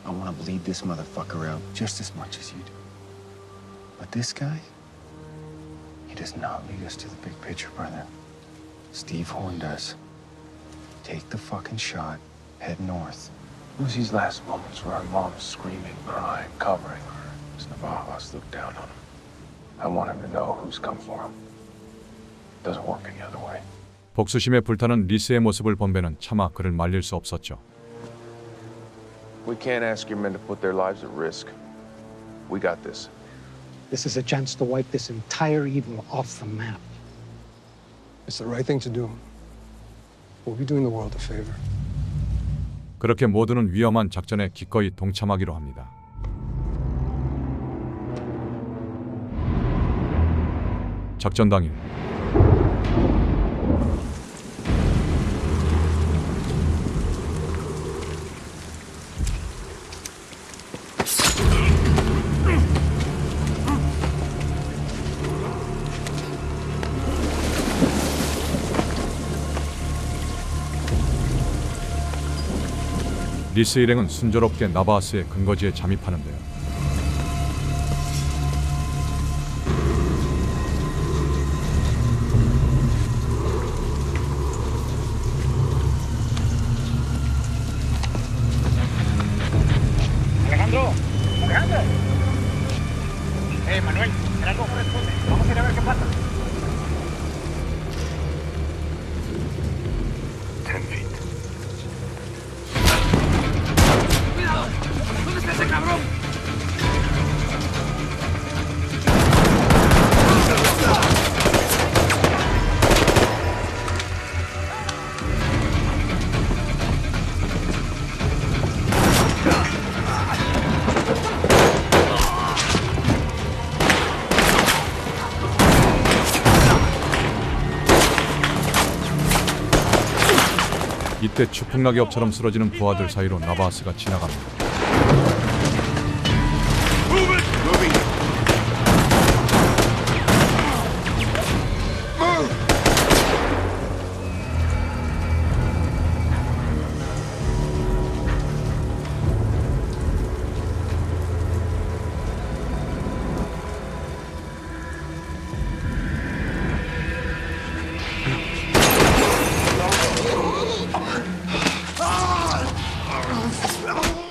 I want to bleed this motherfucker out just as much as you do. But this guy, he does not lead us to the big picture, brother. Steve Horn does. Take the fucking shot, head north. Lucy's last moments were her mom screaming, crying, covering her as Navajas looked down on him. I want him to know who's come for him. Doesn't work any other way. 복수심에 불타는 리스의 모습을 본 벤은 차마 그를 말릴 수 없었죠. We can't ask your men to put their lives at risk. We got this. This is a chance to wipe this entire evil off the map. It's the right thing to do. We'll be doing the world a favor. 그렇게 모두는 위험한 작전에 기꺼이 동참하기로 합니다. 작전 당일 리스 일행은 순조롭게 나바하스의 근거지에 잠입하는데요. Alejandro. Hey, Manuel, Gerardo, responde. Vamos a ir a ver qué pasa. 10 feet. ¿Dónde está ese cabrón? 이때 추풍낙엽처럼 쓰러지는 부하들 사이로 나바하스가 지나갑니다.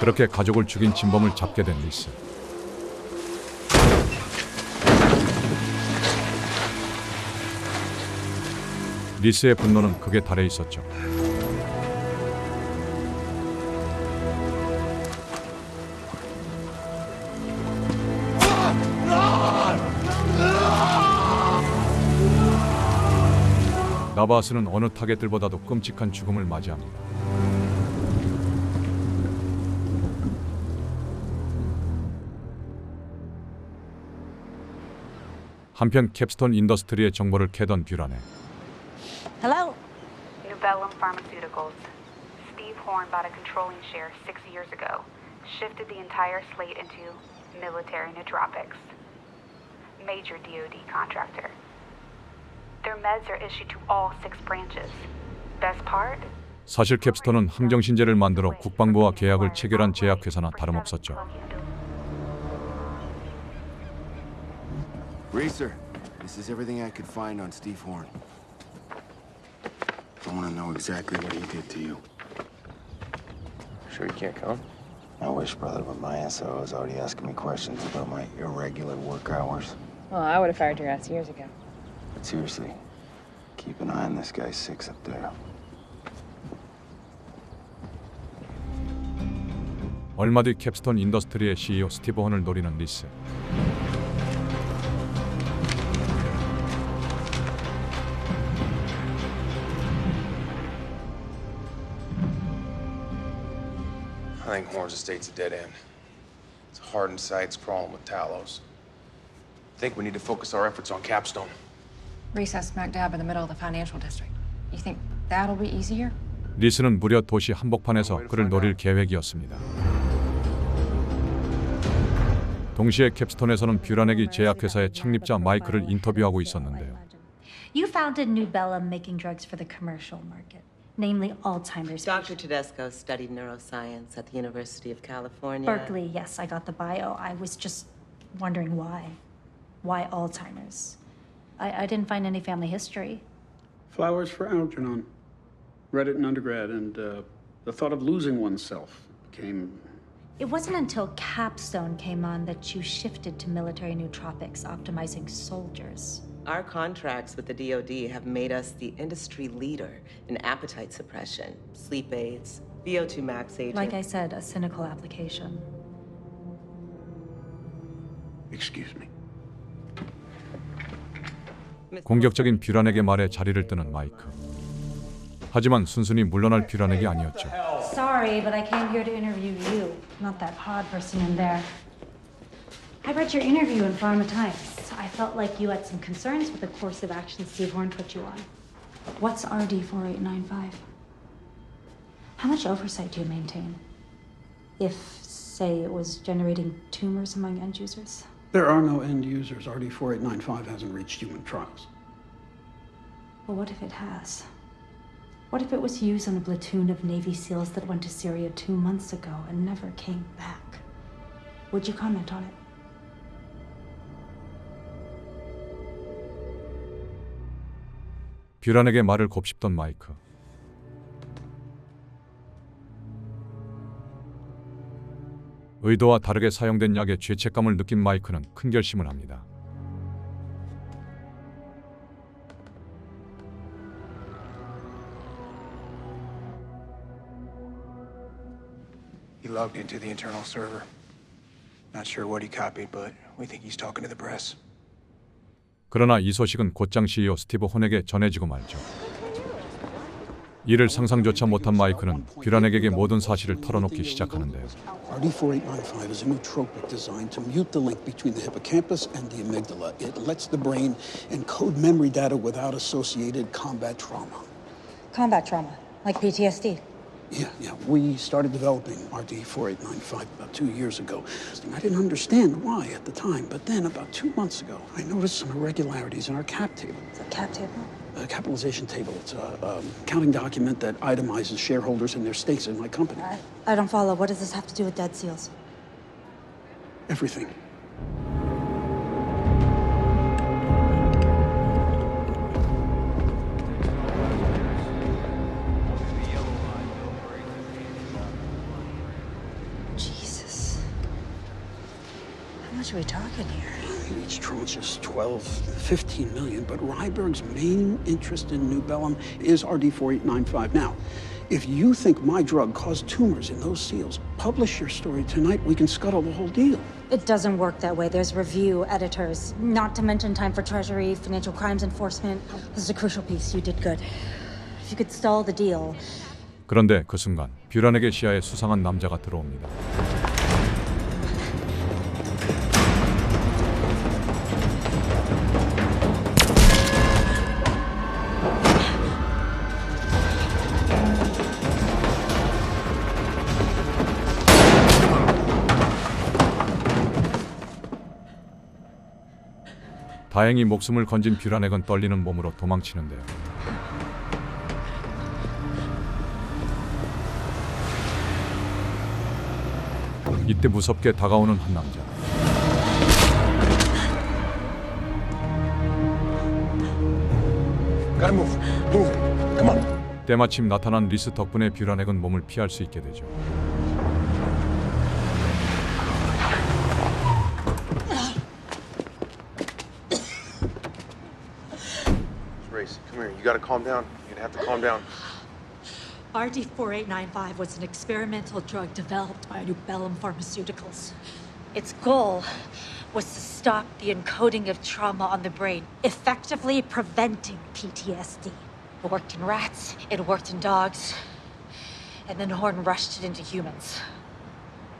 그렇게 가족을 죽인 진범을 잡게 된 리스. 리스의 분노는 극에 달해 있었죠. 나바하스는 어느 타겟들보다도 끔찍한 죽음을 맞이합니다. 한편 캡스톤 인더스트리의 정보를 캐던 뷰란에 Hello. New Bellum Pharmaceuticals. Steve Horn bought a controlling share 6 years ago. Shifted the entire slate into military nootropics. Major DoD contractor. Their meds are issued to all 6 branches. Best part? 사실 캡스톤은 항정신제를 만들어 국방부와 계약을 체결한 제약회사나 다름없었죠. Reeser, this is everything I could find on Steve Horn. I want to know exactly what he did to you. Sure you can't come? I wish, brother, but my SO is already asking me questions about my irregular work hours. Well, I would have fired your ass years ago. But seriously, keep an eye on this guy 6 up there. 얼마 뒤 캡스톤 인더스트리의 CEO 스티브 헌을 노리는 리스. I think Horn's estate's a dead end. It's hardened sites crawling with Talos. I think we need to focus our efforts on Capstone. Recess smack dab in the middle of the financial district. You think that'll be easier? 리스는 무려 도시 한복판에서 그를 노릴 계획이었습니다. 동시에 캡스톤에서는 뷰라넥이 제약회사의 창립자 마이크를 인터뷰하고 있었는데요. You founded New Bellum making drugs for the commercial market, namely Alzheimer's. Dr. Tedesco studied neuroscience at the University of California. Berkeley, yes, I got the bio. I was just wondering why. Why Alzheimer's? I didn't find any family history. Flowers for Algernon. Read it in undergrad, and the thought of losing oneself became... It wasn't until Capstone came on that you shifted to military nootropics, optimizing soldiers. Our contracts with the DoD have made us the industry leader in appetite suppression, sleep aids, VO2 max agent. Like I said, a cynical application. Excuse me. 공격적인 뷰라넥의 말에 자리를 뜨는 마이크. 하지만 순순히 물러날 뷰라넥이 아니었죠. Sorry, but I came here to interview you, not that pod person in there. I read your interview in Pharma Times. I felt like you had some concerns with the course of action Steve Horn put you on. What's RD4895? How much oversight do you maintain? If, say, it was generating tumors among end users? There are no end users. RD4895 hasn't reached human trials. Well, what if it has? What if it was used on a platoon of Navy SEALs that went to Syria 2 months ago and never came back? Would you comment on it? 뷰라넥의 말을 곱씹던 마이크. 의도와 다르게 사용된 약의 죄책감을 느낀 마이크는 큰 결심을 합니다. He logged into the internal server. Not sure what he copied, but we think he's talking to the press. 그러나 이 소식은 곧장 CEO 스티브 혼에게 전해지고 말죠. 이를 상상조차 못한 마이크는 뷰라넥에게 모든 사실을 털어놓기 시작하는데요. RD4895 is a nootropic designed to mute the link between the hippocampus and the amygdala. It lets the brain encode memory data without associated combat trauma. Combat trauma, like PTSD. Yeah. We started developing RD4895 about 2 years ago. I didn't understand why at the time, but then about 2 months ago, I noticed some irregularities in our cap table. The cap table? The capitalization table. It's a accounting document that itemizes shareholders and their stakes in my company. I don't follow. What does this have to do with Dead SEALs? Everything. Jesus. How much are we talking here? Each tranche is 12, 15 million, but Ryberg's main interest in New Bellum is RD4895. Now, if you think my drug caused tumors in those SEALs, publish your story tonight. We can scuttle the whole deal. It doesn't work that way. There's review, editors, not to mention time for Treasury, financial crimes enforcement. This is a crucial piece. You did good. If you could stall the deal. 그런데 그 순간 뷰라넥의 시야에 수상한 남자가 들어옵니다. 다행히 목숨을 건진 뷰라넥은 떨리는 몸으로 도망치는데요. 이때 무섭게 다가오는 한 남자. Gotta move. Move. Come on. 때마침 나타난 리스 덕분에 뷰라넥은 몸을 피할 수 있게 되죠. Race, come here. You gotta calm down. You're gonna have to calm down. RD4895 was an experimental drug developed by New Bellum Pharmaceuticals. Its goal was to stop the encoding of trauma on the brain, effectively preventing PTSD. It worked in rats, it worked in dogs, and then Horn rushed it into humans.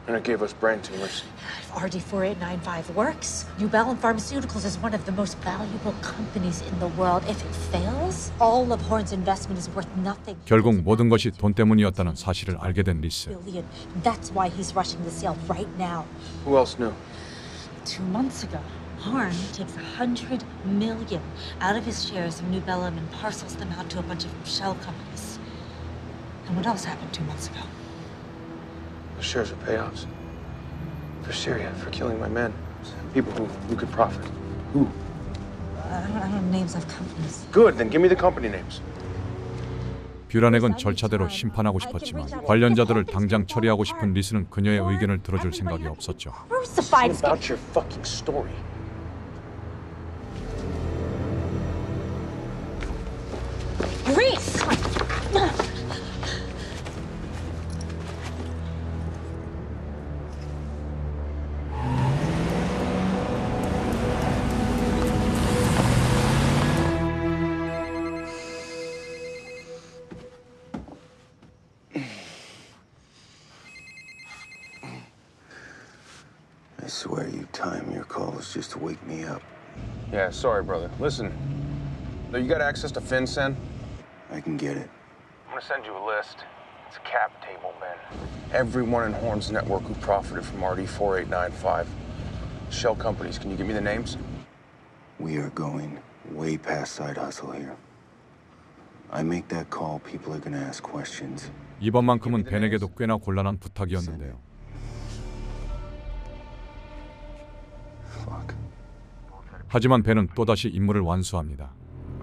And it gave us brain tumors. If RD4895 works, New Bellum Pharmaceuticals is one of the most valuable companies in the world. If it fails, all of Horn's investment is worth nothing. 결국 모든 것이 돈 때문이었다는 사실을 알게 된 리스. Billion. That's why he's rushing the sale right now. Who else knew? 2 months ago, Horn takes $100 million out of his shares of New Bellum and parcels them out to a bunch of shell companies. And what else happened 2 months ago? The shares are payoffs. For Syria, for killing my men. People who could profit. Who? I don't have names of companies. Good, then give me the company names. 뷰라넥은 절차대로 심판하고 싶었지만 관련자들을 당장 처리하고 싶은 리스는 그녀의 의견을 들어줄 생각이 없었죠. Crucified. It's about your fucking story. Reese! I swear you time your calls just to wake me up. Yeah, sorry, brother. Listen, you got access to FinCEN? I can get it. I'm gonna send you a list. It's a cap table, man. Everyone in Horn's network who profited from RD4895. Shell companies, can you give me the names? We are going way past side hustle here. I make that call, people are gonna ask questions. 이번만큼은 벤에게도 꽤나 곤란한 부탁이었는데요. 하지만 벤은 또다시 임무를 완수합니다.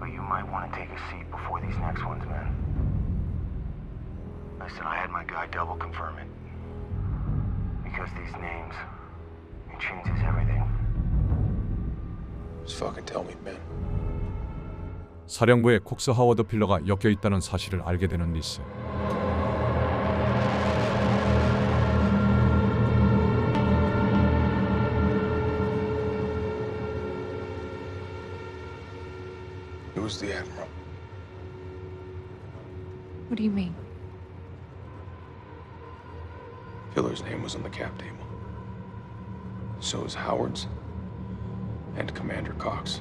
But you might want to take a seat before these next ones, man. Listen, I had my guy double confirm it. Because these names, it changes everything. Just fucking tell me, man. 사령부에 콕스 하워드 필러가 엮여 있다는 사실을 알게 되는 리스. It was the Admiral. What do you mean? Pillar's name was on the cap table. So is Howard's and Commander Cox.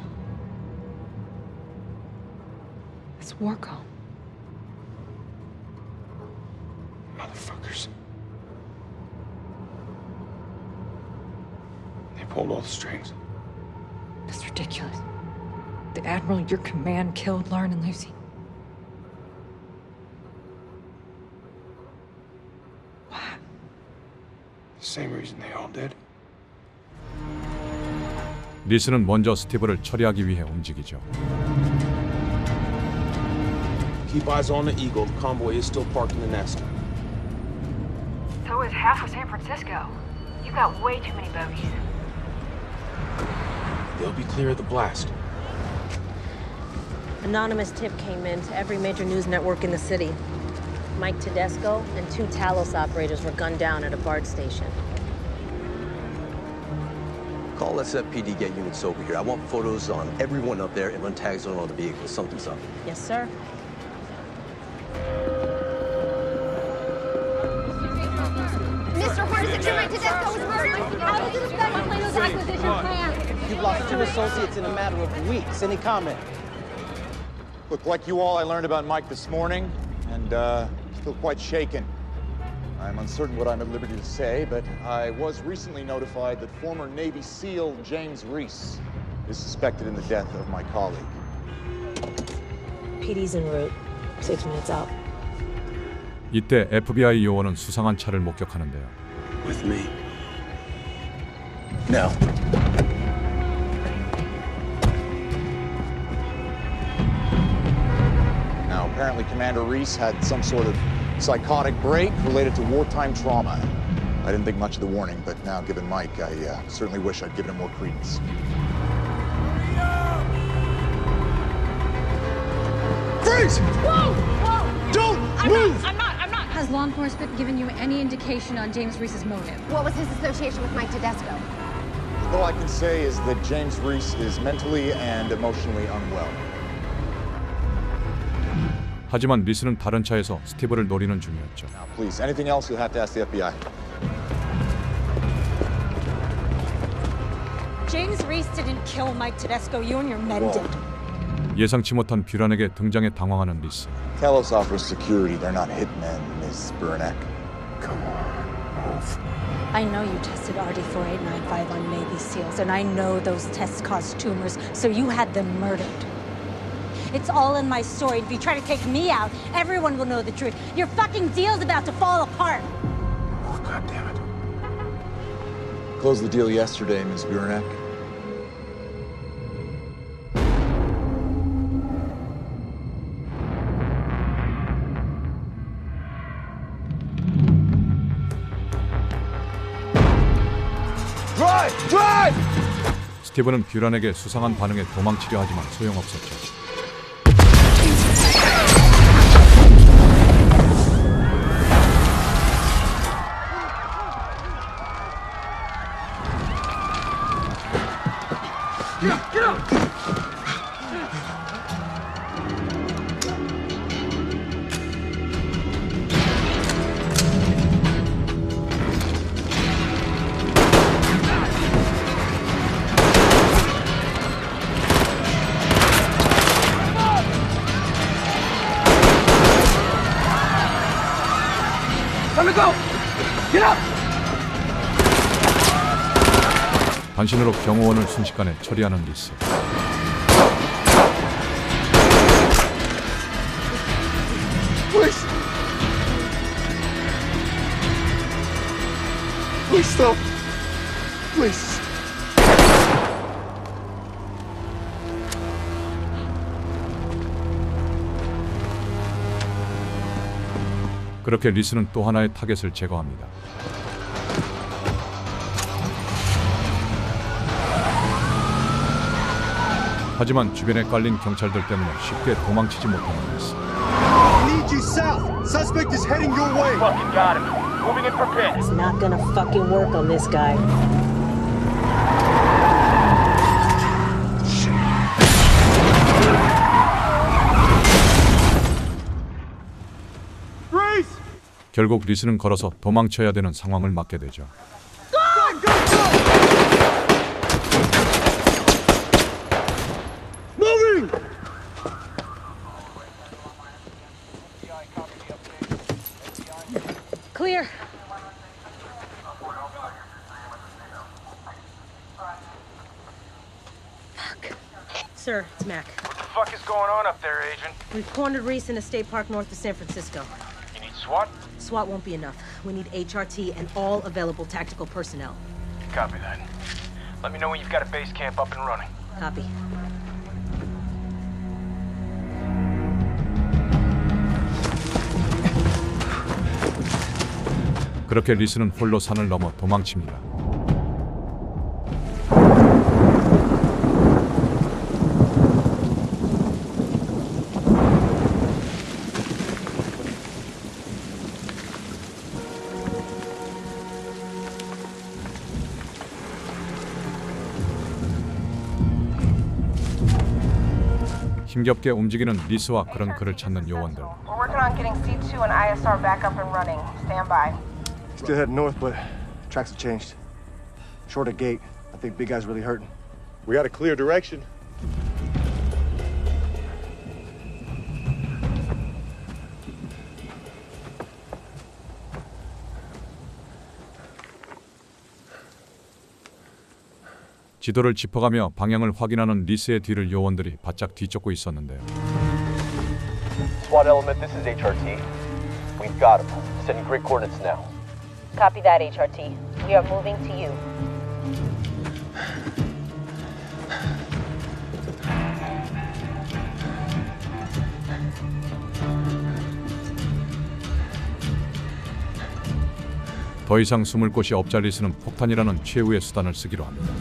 It's Warcom. Motherfuckers. They pulled all the strings. That's ridiculous. The Admiral, your command, killed Lauren and Lucy. Same reason they all did. 리스는 먼저 스티브를 처리하기 위해 움직이죠. Keep eyes on the Eagle. The convoy is still parked in the nest. So is half of San Francisco. You got way too many bogeys. They'll be clear of the blast. Anonymous tip came in to every major news network in the city. Mike Tedesco and 2 Talos operators were gunned down at a BART station. Call SFPD, get units over here. I want photos on everyone up there and run tags on all the vehicles. Something's up. Yes, sir. Mr. Horn, is it true Mike Tedesco was murdered? How does this affect Plano's acquisition plan? You've lost 2 associates in a matter of weeks. Any comment? Look, like you all, I learned about Mike this morning, and still quite shaken. I'm uncertain what I'm at liberty to say, but I was recently notified that former Navy SEAL James Reese is suspected in the death of my colleague. PD's en route. 6 minutes out. 이때 FBI 요원은 수상한 차를 목격하는데요. With me. No. Now, apparently Commander Reese had some sort of psychotic break related to wartime trauma. I didn't think much of the warning, but now, given Mike, I certainly wish I'd given him more credence. Freeze! Whoa! Whoa! Don't move! I'm not. Has law enforcement given you any indication on James Reese's motive? What was his association with Mike Tedesco? All I can say is that James Reese is mentally and emotionally unwell. 하지만 리스는 다른 차에서 스티브를 노리는 중이었죠. Now, please, anything else you'll have to ask the FBI. James Reese didn't kill Mike Tedesco. You and your men did. 예상치 못한 뷰란에게 등장에 당황하는 리스. Talos offers security. They're not hitmen, Miss Buranek. Come on, move. I know you tested RD-4895 on Navy SEALs, and I know those tests caused tumors, so you had them murdered. It's all in my story. If you try to take me out, everyone will know the truth. Your fucking deal's about to fall apart. Oh, God damn it. Closed the deal yesterday, Miss Buranek. Drive! 스티븐은 뷰란에게 수상한 반응에 도망치려 하지만 소용없었죠. Get up! Time to go! Get up! 단신으로 경호원을 순식간에 처리하는 리스. Please! Please stop! Please! 그렇게 리스는 또 하나의 타겟을 제거합니다. 하지만 주변에 깔린 경찰들 때문에 쉽게 도망치지 못하는 리스. Need you south. Suspect is heading your way. Fucking got him. Moving in for pit. It's not gonna fucking work on this guy. 결국 리스는 걸어서 도망쳐야 되는 상황을 맞게 되죠. Moving! Clear. Fuck. Sir, it's Mac. What the fuck is going on up there, Agent? We've cornered Reese in a state park north of San Francisco. You need SWAT? SWAT won't be enough. We need HRT and all available tactical personnel. Copy that. Let me know when you've got a base camp up and running. Copy. 그렇게 리스는 홀로 산을 넘어 도망칩니다. 힘겹게 움직이는 리스와 그런 그를 찾는 요원들. We're working on getting C2 and ISR back up and running. Stand by. Still heading north, but tracks have changed. Short of gate. I think big guy's really hurting. We got a clear direction. 지도를 짚어가며 방향을 확인하는 리스의 뒤를 요원들이 바짝 뒤쫓고 있었는데요. SWAT element, this is HRT. We've got him. Sending grid coordinates now. Copy that, HRT. We are moving to you. 더 이상 숨을 곳이 없자 리스는 폭탄이라는 최후의 수단을 쓰기로 합니다.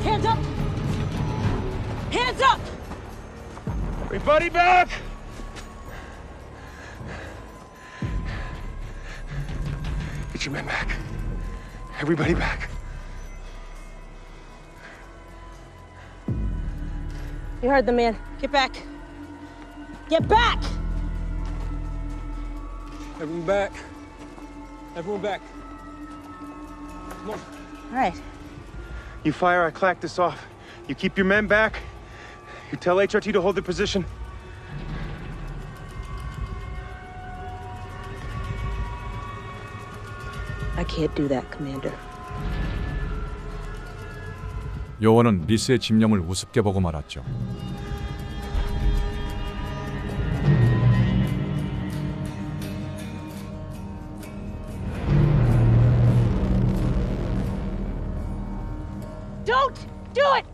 Hands up! Everybody back! Get your men back. Everybody back. You heard the man. Get back. Get back! Everyone back. Everyone back. Come on. All right. You fire, I clack this off. You keep your men back. You tell HRT to hold their position. I can't do that, Commander. 요원은 리스의 집념을 우습게 보고 말았죠. Don't do it!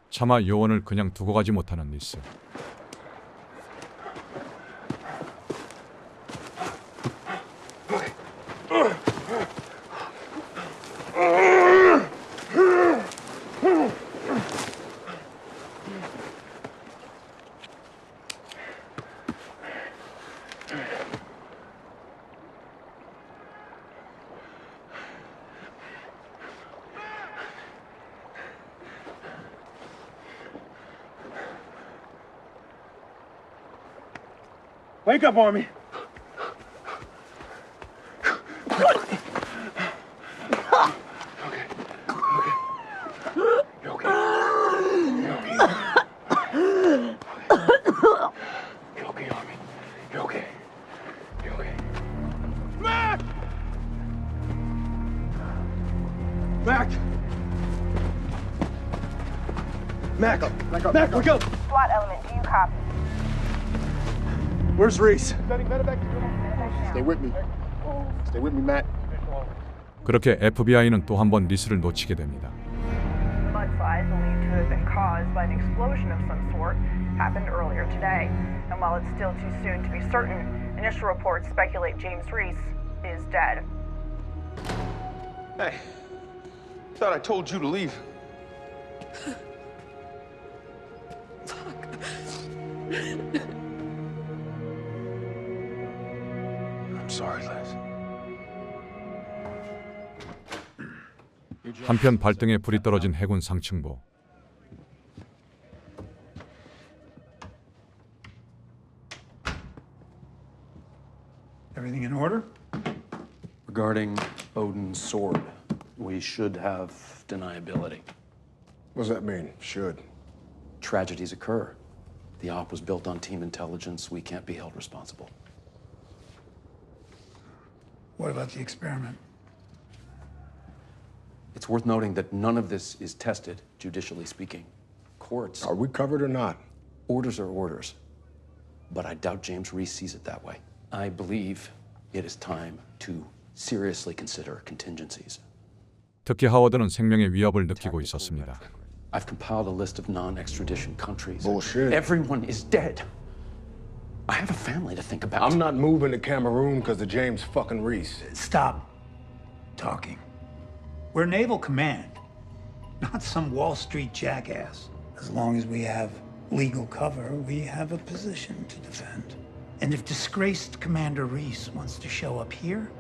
차마 요원을 그냥 두고 가지 못하는 리스. Wake up, Army. Mac, wake up! SWAT element, do you copy? Where's Reese? Stay with me. Stay with me, Matt. 그렇게 FBI는 또 한 번 리스를 놓치게 됩니다. Mudslides believed to have been caused by an explosion of some sort happened earlier today. And while it's still too soon to be certain, initial reports speculate James Reese is dead. Hey, thought I told you to leave. I'm sorry, Liz. 한편 발등에 불이 떨어진 해군 상층부. Everything in order? Regarding Odin's sword, we should have deniability. What does that mean? Should? Tragedies occur. The op was built on team intelligence. We can't be held responsible. What about the experiment? It's worth noting that none of this is tested, judicially speaking. Courts... Are we covered or not? Orders are orders. But I doubt James Reese sees it that way. I believe it is time to seriously consider contingencies. 특히 하워드는 생명의 위협을 느끼고 있었습니다. I've compiled a list of non-extradition countries. Bullshit. Everyone is dead. I have a family to think about. I'm not moving to Cameroon because of James fucking Reese. Stop talking. We're Naval Command, not some Wall Street jackass. As long as we have legal cover, we have a position to defend. And if disgraced Commander Reese wants to show up here,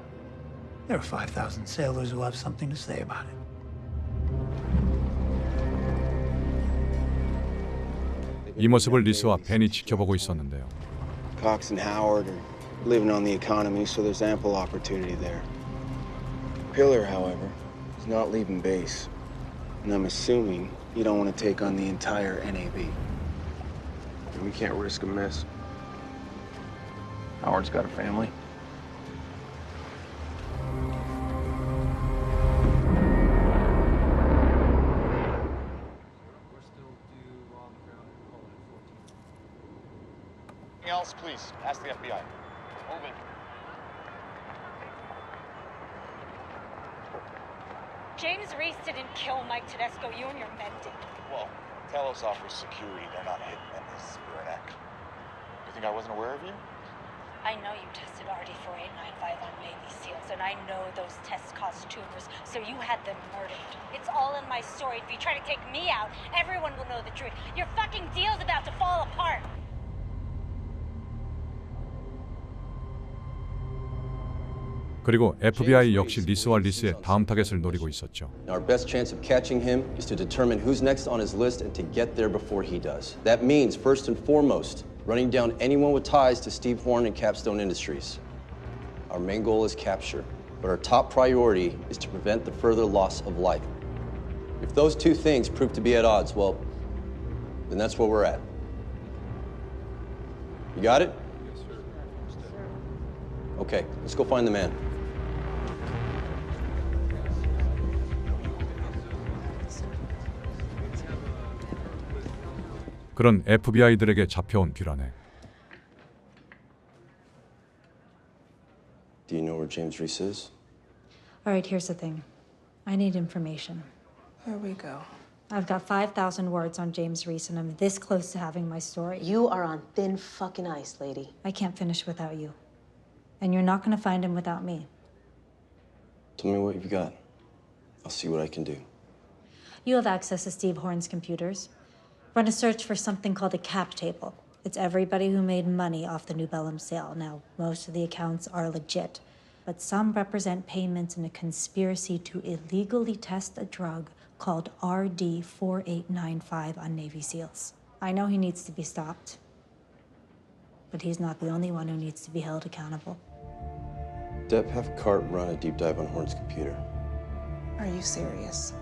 there are 5,000 sailors who have something to say about it. 이 모습을 리스와 벤이 지켜보고 있었는데요. Cox and Howard are living on the economy, so there's ample opportunity there. Pillar, however, is not leaving base. And I'm assuming You don't want to take on the entire NAB. And we can't risk a miss. Howard's got a family. Anything else, please? Ask the FBI. Moving. James Reese didn't kill Mike Tedesco. You and your men did. Well, Telos offers security. They're not hitmen. You're an act. You think I wasn't aware of you? I know you tested RD-4895 on Navy SEALs, and I know those tests caused tumors, so you had them murdered. It's all in my story. If you try to take me out, everyone will know the truth. Your fucking deal's about to fall apart. 그리고 FBI 역시 리스와 리스의 다음 타겟을 노리고 있었죠. Our best chance of catching him is to determine who's next on his list and to get there before he does. That means, first and foremost, running down anyone with ties to Steve Horn and Capstone Industries. Our main goal is capture, but our top priority is to prevent the further loss of life. If those two things prove to be at odds, well, then that's where we're at. You got it? Yes, sir. Okay, let's go find the man. 그런 FBI들에게 잡혀온 뷰란에 Do you know where James Reese is? All right, here's the thing. I need information. Here we go. I've got 5,000 words on James Reese, and I'm this close to having my story. You are on thin fucking ice, lady. I can't finish without you. And you're not gonna find him without me. Tell me what you've got. I'll see what I can do. You have access to Steve Horn's computers. Run a search for something called a cap table. It's everybody who made money off the New Bellum sale. Now, most of the accounts are legit, but some represent payments in a conspiracy to illegally test a drug called RD-4895 on Navy SEALs. I know he needs to be stopped, but he's not the only one who needs to be held accountable. Deb, have Cart run a deep dive on Horn's computer. Are you serious?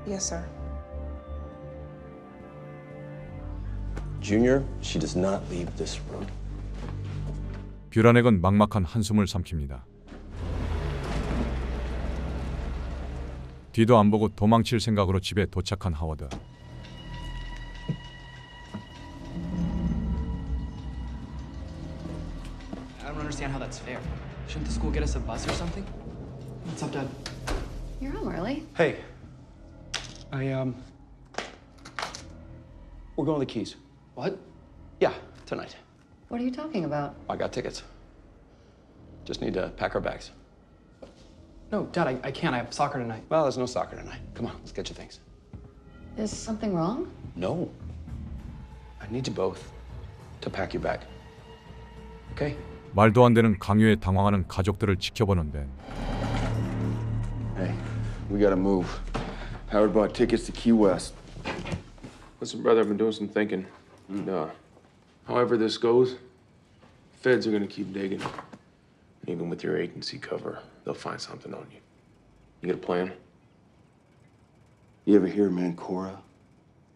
Yes, sir. Junior, she does not leave this room. 뷰란액은 막막한 한숨을 삼킵니다. 뒤도 안 보고 도망칠 생각으로 집에 도착한 하워드. I don't understand how that's fair. Shouldn't the school get us a bus or something? What's up, Dad? You're home early. Hey, we're going to the Keys. What? Yeah, tonight. What are you talking about? I got tickets. Just need to pack our bags. No, Dad, I can't. I have soccer tonight. Well, there's no soccer tonight. Come on, let's get your things. Is something wrong? No. I need you both to pack your bag. Okay? 말도 안 되는 강요에 당황하는 가족들을 지켜보는 벤. Hey, we gotta move. Howard bought tickets to Key West. Listen, brother, I've been doing some thinking. And, however this goes, feds are gonna keep digging. Even with your agency cover, they'll find something on you. You got a plan? You ever hear of Mancora?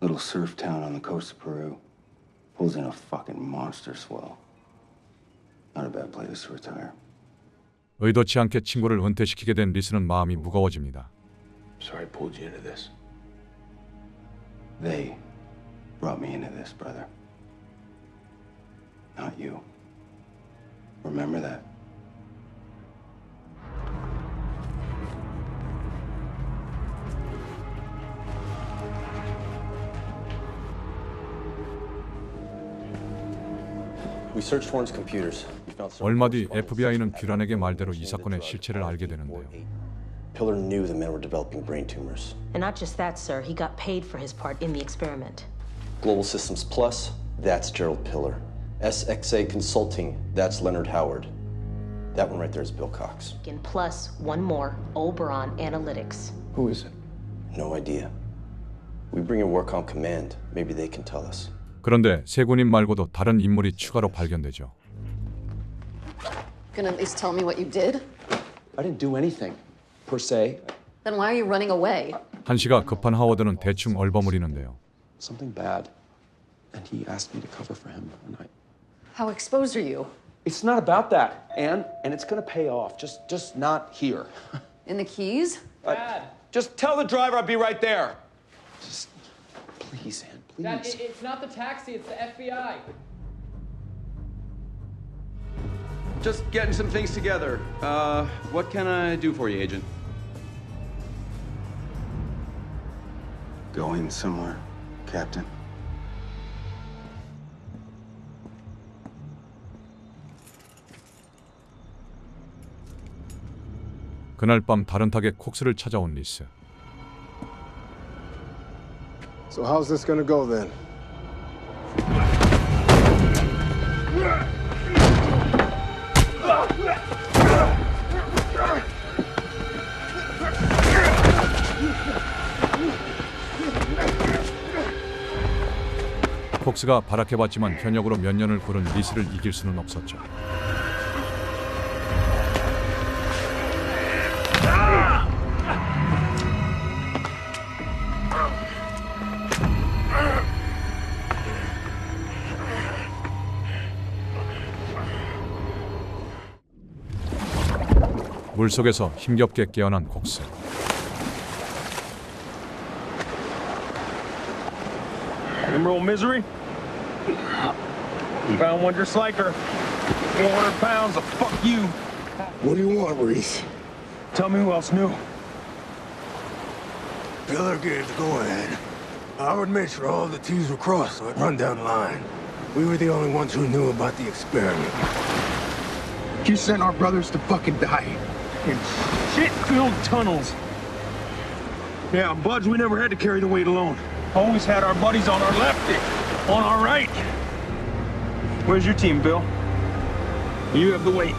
Little surf town on the coast of Peru. Pulls in a fucking monster swell. Not a bad place to retire. 의도치 않게 친구를 은퇴시키게 된 리스는 마음이 무거워집니다. Sorry I pulled you into this. They brought me into this, brother. Not you. Remember that. We searched Horn's computers. 얼마 뒤 FBI는 뷰란에게 말대로 이 사건의 실체를 알게 되는데요. Pillar knew the men were developing brain tumors. And not just that, sir. He got paid for his part in the experiment. Global Systems Plus, that's Gerald Pillar. SXA Consulting, that's Leonard Howard. That one right there is Bill Cox. And plus one more, Oberon Analytics. Who is it? No idea. We bring in Workcom Command. Maybe they can tell us. 그런데 세 군인 말고도 다른 인물이 추가로 발견되죠. Gonna at least tell me what you did? I didn't do anything, per se. Then why are you running away? 한시가 급한 하워드는 대충 얼버무리는데요. Something bad, and he asked me to cover for him, and I. How exposed are you? It's not about that, Anne, and it's gonna pay off. Just not here. In the Keys? Just tell the driver I'll be right there. Just, please, Anne, please. Dad, it's not the taxi, it's the FBI. Just getting some things together. What can I do for you, Agent? Going somewhere, Captain? 그날 밤 다른 탁의 콕스를 찾아온 리스. So how's this gonna go then? 콕스가 발악해봤지만 현역으로 몇 년을 부른 리스를 이길 수는 없었죠. 물속에서 힘겹게 깨어난 콕스. Remember old Misery? Found one just like her. 400 pounds of fuck you. What do you want, Reese? Tell me who else knew. Pillar gave the go-ahead. Howard made sure all the T's were crossed so I'd run down the line. We were the only ones who knew about the experiment. You sent our brothers to fucking die in shit-filled tunnels. Yeah, Buds, we never had to carry the weight alone. Always had our buddies on our left, on our right. Where's your team, Bill? You have the weight.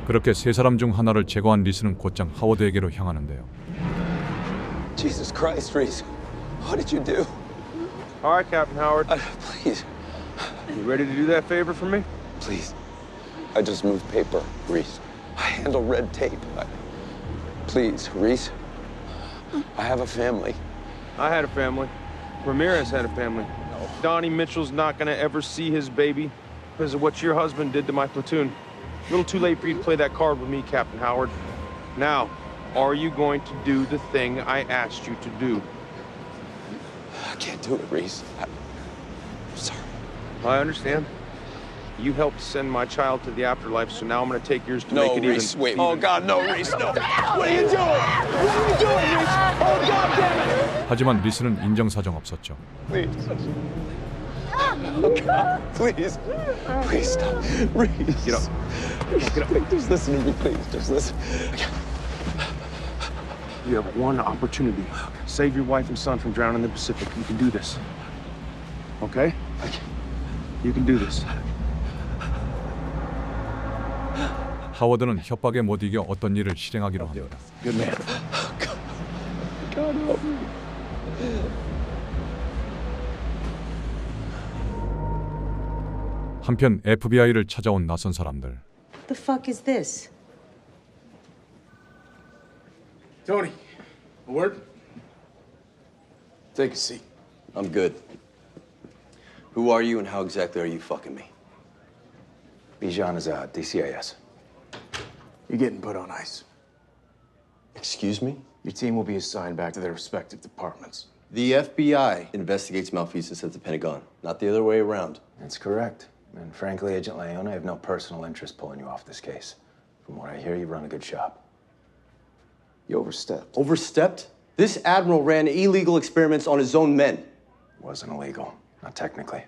그렇게 세 사람 중 하나를 제거한 리스는 곧장 하워드에게로 향하는데요. Jesus Christ, Reese. What did you do? All right, Captain Howard. Please. You ready to do that favor for me? Please. I just moved paper, Reese. I handle red tape. Please, Reese. I have a family. I had a family. Ramirez had a family. Donnie Mitchell's not gonna ever see his baby because of what your husband did to my platoon. A little too late for you to play that card with me, Captain Howard. Now, are you going to do the thing I asked you to do? I can't do it, Reese. I'm sorry. I understand. You helped send my child to the afterlife, so now I'm going to take yours to make it Reese, even. Wait. Oh, God, no, Reese, no. What are you doing? What are you doing, Reese? Oh, God damn it. 하지만 리스는 인정사정 없었죠. Please. Oh, God, please. Please stop. Reese. Get up. Get up. Wait, just listen to me, please. Just listen. You have one opportunity. Save your wife and son from drowning in the Pacific. You can do this. Okay? You can do this. 하워드는 협박에 못 이겨 어떤 일을 실행하기로 합니다. Good man. God help me. 한편 FBI를 찾아온 낯선 사람들. The fuck is this? Tony, a word? Take a seat. I'm good. Who are you and how exactly are you fucking me? Bijan is DCIS. You're getting put on ice. Excuse me? Your team will be assigned back to their respective departments. The FBI investigates malfeasance at the Pentagon, not the other way around. That's correct. And frankly, Agent Leone, I have no personal interest pulling you off this case. From what I hear, you run a good shop. You overstepped. Overstepped? This admiral ran illegal experiments on his own men. It wasn't illegal. Not technically.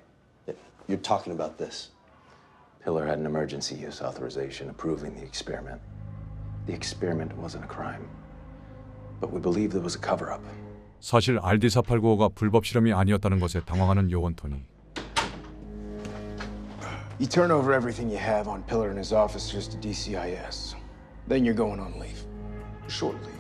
You're talking about this. Pillar had an emergency use authorization approving the experiment. The experiment wasn't a crime. But we believe there was a cover-up. 사실 RD-4895가 불법 실험이 아니었다는 것에 당황하는 요원 토니. You turn over everything you have on Pillar and his officers to DCIS. Then you're going on leave. Short leave.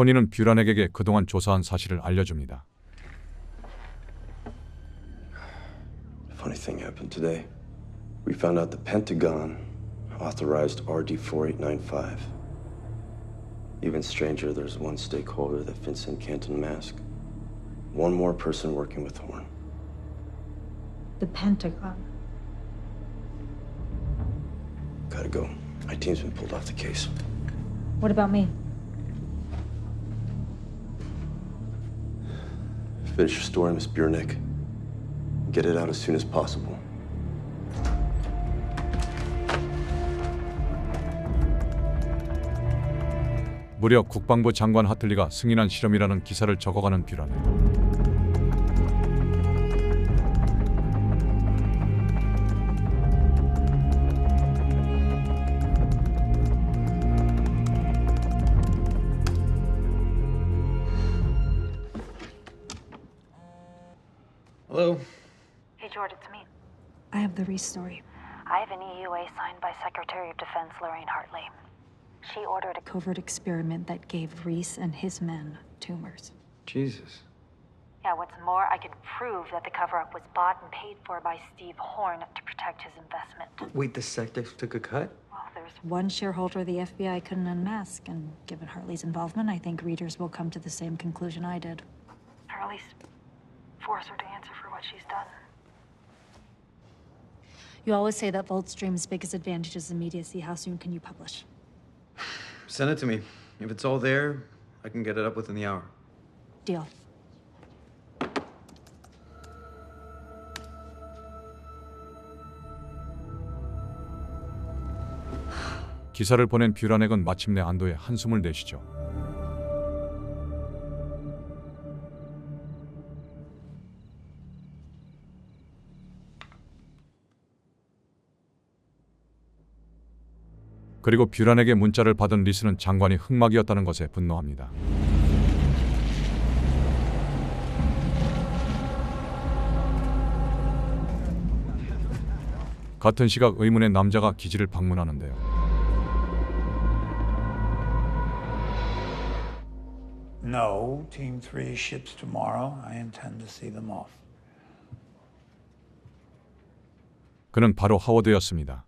토니는 뷰란에게 그동안 조사한 사실을 알려줍니다. Funny thing happened today. We found out the Pentagon authorized RD-4895. Even stranger, there's one stakeholder that Vincent Canton masked. One more person working with Horn. The Pentagon. Gotta go. My team's been pulled off the case. What about me? Finish your story, Miss Biernick. Get it out as soon as possible. 무려 국방부 장관 하틀리가 승인한 실험이라는 기사를 적어가는 뷰란에 Hello? Hey, George, it's me. I have the Reese story. I have an EUA signed by Secretary of Defense Lorraine Hartley. She ordered a Covert experiment that gave Reese and his men tumors. Jesus. Yeah, what's more, I can prove that the cover-up was bought and paid for by Steve Horn to protect his investment. Wait, the SecDef took a cut? Well, there's One shareholder the FBI couldn't unmask, and given Hartley's involvement, I think readers will come to the same conclusion I did. or at least force her to answer for what she's done. You always say that Voltstream's biggest advantage is immediacy. How soon can you publish? Send it to me. If it's all there, I can get it up within the hour. Deal. 기사를 보낸 뷰란액은 마침내 안도의 한숨을 내쉬죠. 그리고 뷰란에게 문자를 받은 리스는 장관이 흑막이었다는 것에 분노합니다. 같은 시각 의문의 남자가 기지를 방문하는데요. No, Team 3 ships tomorrow. I intend to see them off. 그는 바로 하워드였습니다.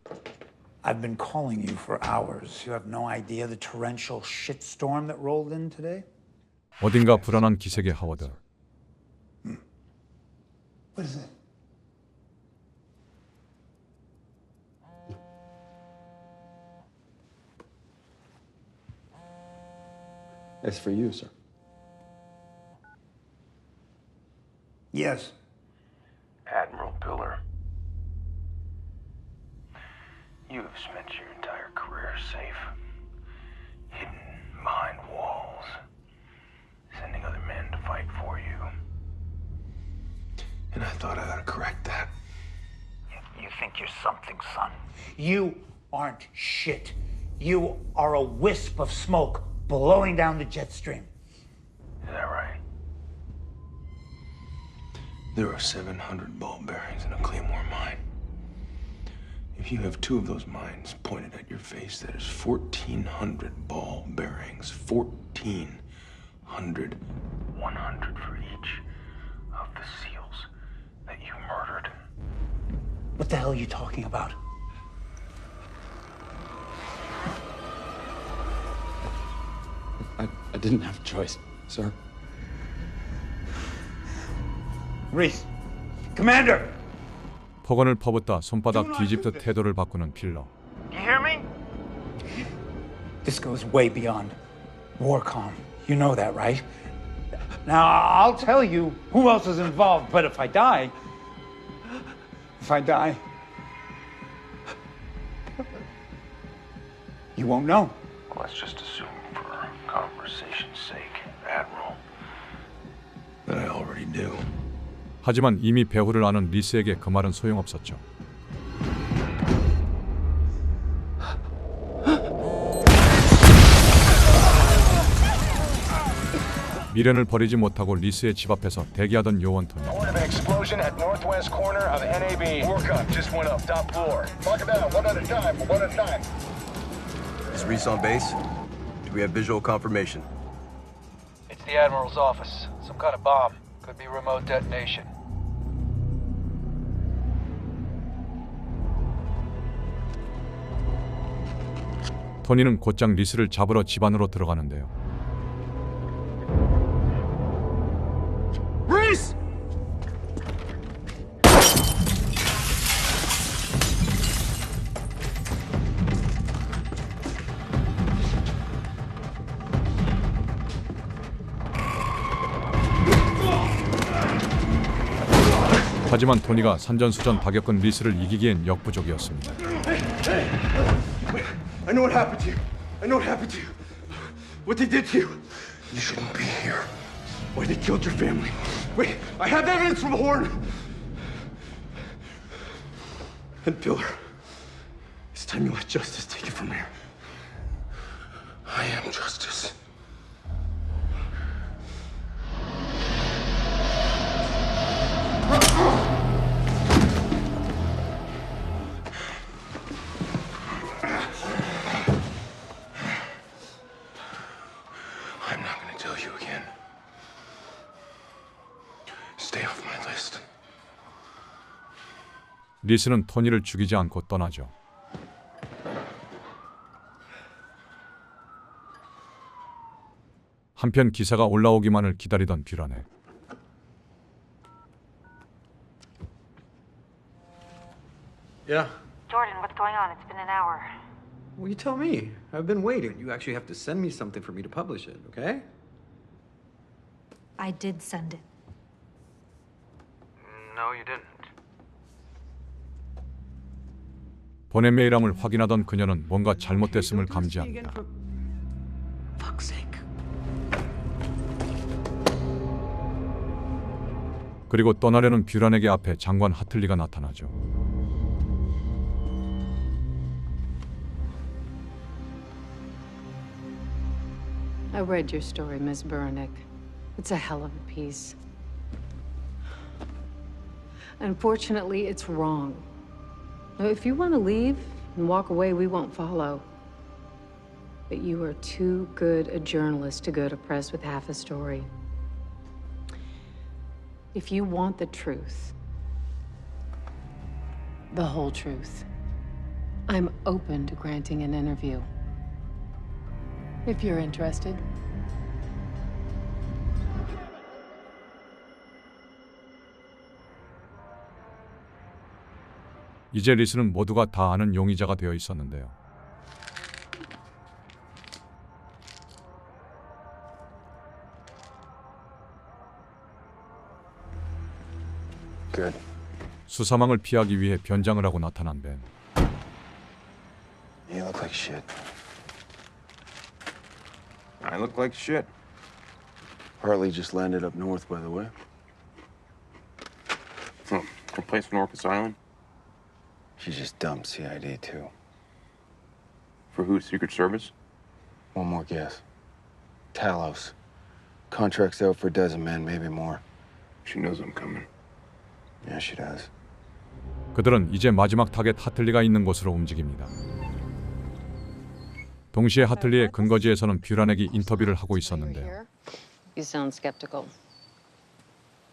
I've been calling you for hours. You have no idea the torrential shitstorm that rolled in today? 어딘가 불안한 기색의 하워드. What is it? It's for you, sir. Yes. Admiral Pillar. You have spent your entire career safe, hidden behind walls, sending other men to fight for you. And I thought I ought to correct that. You think you're something, son. You aren't shit. You are a wisp of smoke blowing down the jet stream. Is that right? There are 700 ball bearings in a Claymore mine. If you have 2 of those mines pointed at your face, that is 1,400 ball bearings. 1,400. 100 for each of the SEALs that you murdered. What the hell are you talking about? I didn't have a choice, sir. Reese, Commander! 폭언을 퍼붓다 손바닥 뒤집듯 태도를 바꾸는 필러. You hear me? This goes way beyond Warcom. You know that, right? Now, I'll tell you who else is involved, but if I die, you won't know. Well, let's just assume for conversation's sake, Admiral, that I already do. 하지만 이미 배후를 아는 리스에게 그 말은 소용없었죠. 미련을 버리지 못하고 리스의 집 앞에서 대기하던 요원 토니. Report of an explosion at northwest corner of NAB. Warcom just went up, top floor. Mark it down, one at a time, one at a time. Is Reese on base? Do we have visual confirmation? It's the Admiral's office. Some kind of bomb. Could be remote detonation. 토니는 곧장 리스를 잡으러 집 안으로 들어가는데요. Reese! 하지만 토니가 산전수전 다 겪은 리스를 이기기엔 역부족이었습니다. I know what happened to you. I know what happened to you. What they did to you. You shouldn't be here. Why they killed your family. Wait, I have evidence from Horn. And Pillar. It's time you let justice take it from here. I am justice. I'm not going to tell you again. Stay off my list. 리스는 토니를 죽이지 않고 떠나죠. 한편 기사가 올라오기만을 기다리던 뷰란에 Yeah. Jordan, what's going on? It's been an hour. Well, you tell me. I've been waiting. You actually have to send me something for me to publish it, okay? I did send it. No, you didn't. 보낸 메일함을 확인하던 그녀는 뭔가 잘못됐음을 감지합니다. Fuck's sake. 그리고 떠나려는 뷰란에게 앞에 장관 하틀리가 나타나죠. I read your story, Miss Burnick. It's a hell of a piece. Unfortunately, it's wrong. Now, if you want to leave and walk away, we won't follow. But you are too good a journalist to go to press with half a story. If you want the truth, the whole truth, I'm open to granting an interview. If you're interested. 이제 리스는 모두가 다 아는 용의자가 되어 있었는데요. Good. 수사망을 피하기 위해 변장을 하고 나타난 벤. You look like shit. I look like shit. Hartley just landed up north, by the way. Oh, her place on Orcas Island? She just dumped CID, too. For who? Secret Service? One more guess. Talos. Contracts out for a dozen men, maybe more. She knows I'm coming. Yeah, she does. 그들은 이제 마지막 타겟 하틀리가 있는 곳으로 움직입니다. 동시에 하틀리의 근거지에서는 뷰란에게 인터뷰를 하고 있었는데요. You sound skeptical.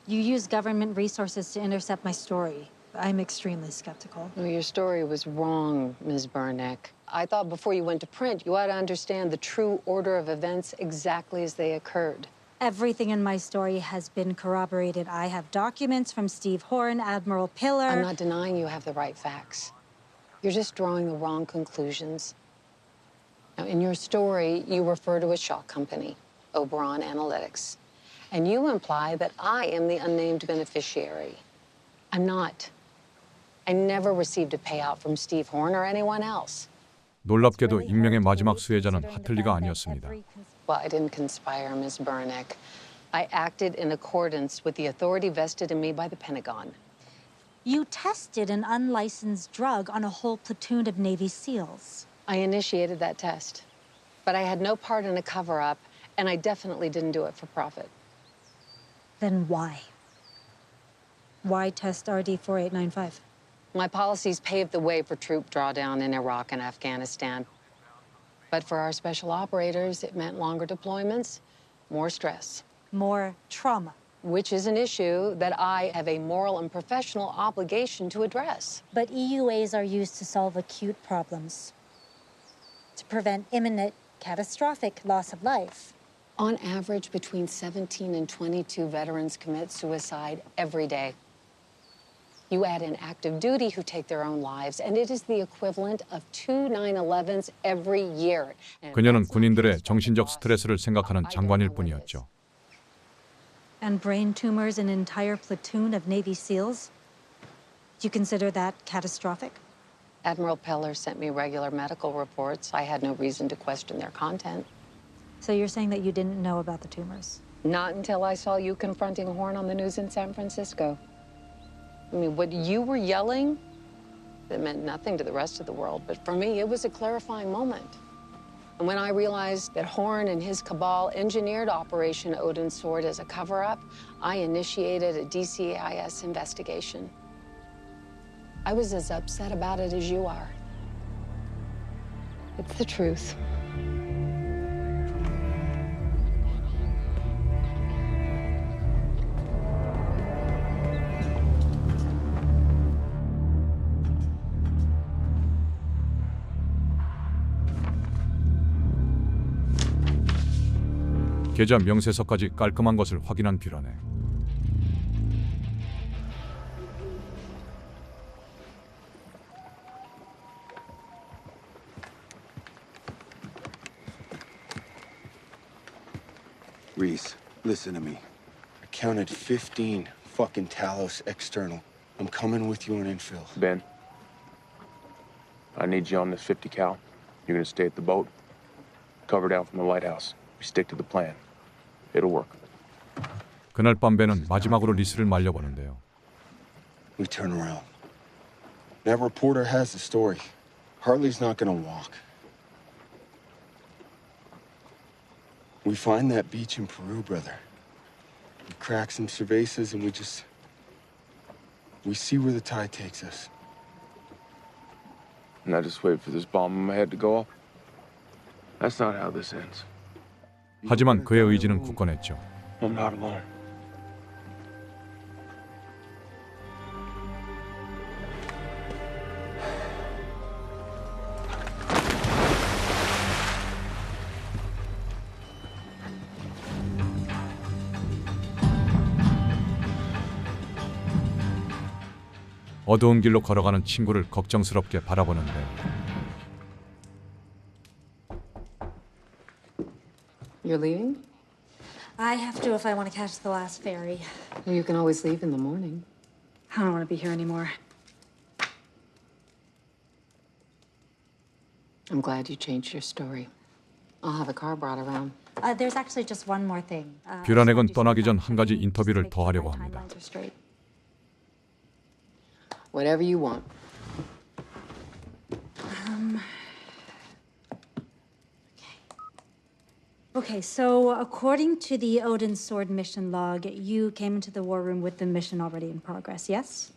You use government resources to intercept my story. I'm extremely skeptical. Well, your story was wrong, Ms. Burnick. I thought before you went to print, you ought to understand the true order of events exactly as they occurred. Everything in my story has been corroborated. I have documents from Steve Horn, Admiral Pillar. I'm not denying you have the right facts. You're just drawing the wrong conclusions. Now, in your story, you refer to a shock company, Oberon Analytics, and you imply that I am the unnamed beneficiary. I'm not. I never received a payout from Steve Horn or anyone else. 놀랍게도 익명의 마지막 수혜자는 하틀리가 아니었습니다. Well, I didn't conspire, Ms. Burnick. I acted in accordance with the authority vested in me by the Pentagon. You tested an unlicensed drug on a whole platoon of Navy SEALs. I initiated that test, but I had no part in a cover-up, and I definitely didn't do it for profit. Then why? Why test RD-4895? My policies paved the way for troop drawdown in Iraq and Afghanistan. But for our special operators, it meant longer deployments more stress. More trauma. Which is an issue that I have a moral and professional obligation to address. But EUAs are used to solve acute problems, to prevent imminent, catastrophic loss of life. On average, between 17 and 22 veterans commit suicide every day. You add in active duty who take their own lives, and it is the equivalent of 2 9/11s every year. 그녀는 군인들의 정신적 스트레스를 생각하는 장관일 뿐이었죠. And brain tumors in an entire platoon of Navy SEALs? Do you consider that catastrophic? Admiral Peller sent me regular medical reports. I had no reason to question their content. So you're saying that you didn't know about the tumors? Not until I saw you confronting Horn on the news in San Francisco. I mean, what you were yelling, it meant nothing to the rest of the world, but for me, it was a clarifying moment. And when I realized that Horn and his cabal engineered Operation Odin's Sword as a cover-up, I initiated a DCIS investigation. I was as upset about it as you are. It's the truth. 계좌 명세서까지 깔끔한 것을 확인한 뷰런에 Reese, listen to me. I counted 15 fucking Talos external. I'm coming with you on infill. Ben, I need you on this 50 cal. You're gonna stay at the boat, cover down from the lighthouse. We stick to the plan. It'll work. 그날 밤 벤은 마지막으로 리스를 말려보는데요. We turn around. That reporter has the story. Hartley's not gonna walk. We find that beach in Peru, brother. We crack some cervezas and we see where the tide takes us. And I just wait for this bomb in my head to go off? That's not how this ends. 하지만 그의 의지는 굳건했죠. I'm not alone. 어두운 길로 걸어가는 친구를 걱정스럽게 바라보는데 You're leaving? I have to if I want to catch the last ferry. You can always leave in the morning. I don't want to be here anymore. I'm glad you changed your story. I'll have a car brought around. There's actually just one more thing. 뷰런액은 떠나기 전 한 가지 인터뷰를 더 하려고 합니다. Whatever you want. Okay, so according to the Odin's Sword mission log, you came into the war room with the mission already in progress, yes?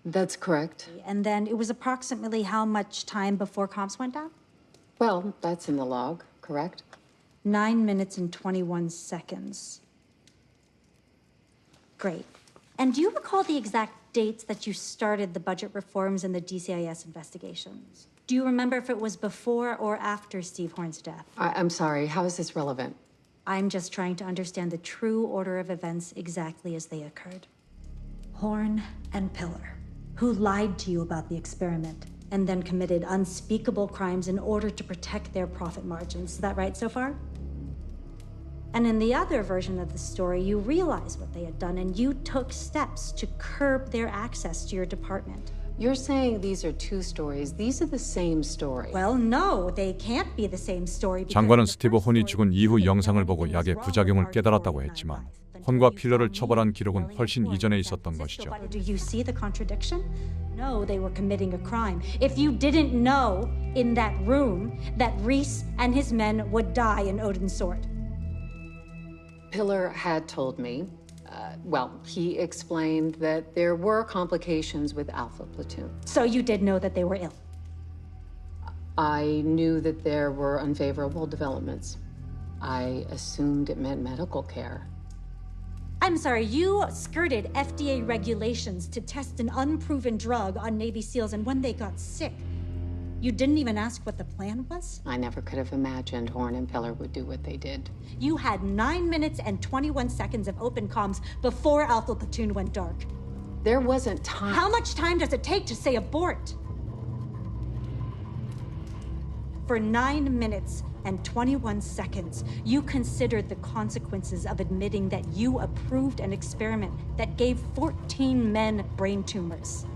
That's correct. And then it was approximately how much time before comms went down? Well, that's in the log, correct? 9 minutes and 21 seconds. Great. And do you recall the exact dates that you started the budget reforms and the DCIS investigations? Do you remember if it was before or after Steve Horn's death? I'm sorry, how is this relevant? I'm just trying to understand the true order of events exactly as they occurred. Horn and Pillar, who lied to you about the experiment and then committed unspeakable crimes in order to protect their profit margins. Is that right so far? And in the other version of the story, you realized what they had done and you took steps to curb their access to your department. You're saying these are two stories. These are the same story. Well, no, they can't be the same story. 장관은 스티브 혼이 죽은 이후 영상을 보고 약의 부작용을 깨달았다고 했지만 혼과 필러를 처벌한 기록은 훨씬 이전에 있었던 것이죠. Do you see the contradiction? No, they were committing a crime. If you didn't know in that room that Reese and his men would die in Odin's Sword. Pillar had told me, he explained that there were complications with Alpha Platoon. So you did know that they were ill? I knew that there were unfavorable developments. I assumed it meant medical care. I'm sorry, you skirted FDA regulations to test an unproven drug on Navy SEALs, and when they got sick, you didn't even ask what the plan was? I never could have imagined Horn and Pillar would do what they did. You had 9 minutes and 21 seconds of open comms before Alpha Platoon went dark. There wasn't time. How much time does it take to say abort? For 9 minutes and 21 seconds, you considered the consequences of admitting that you approved an experiment that gave 14 men brain tumors.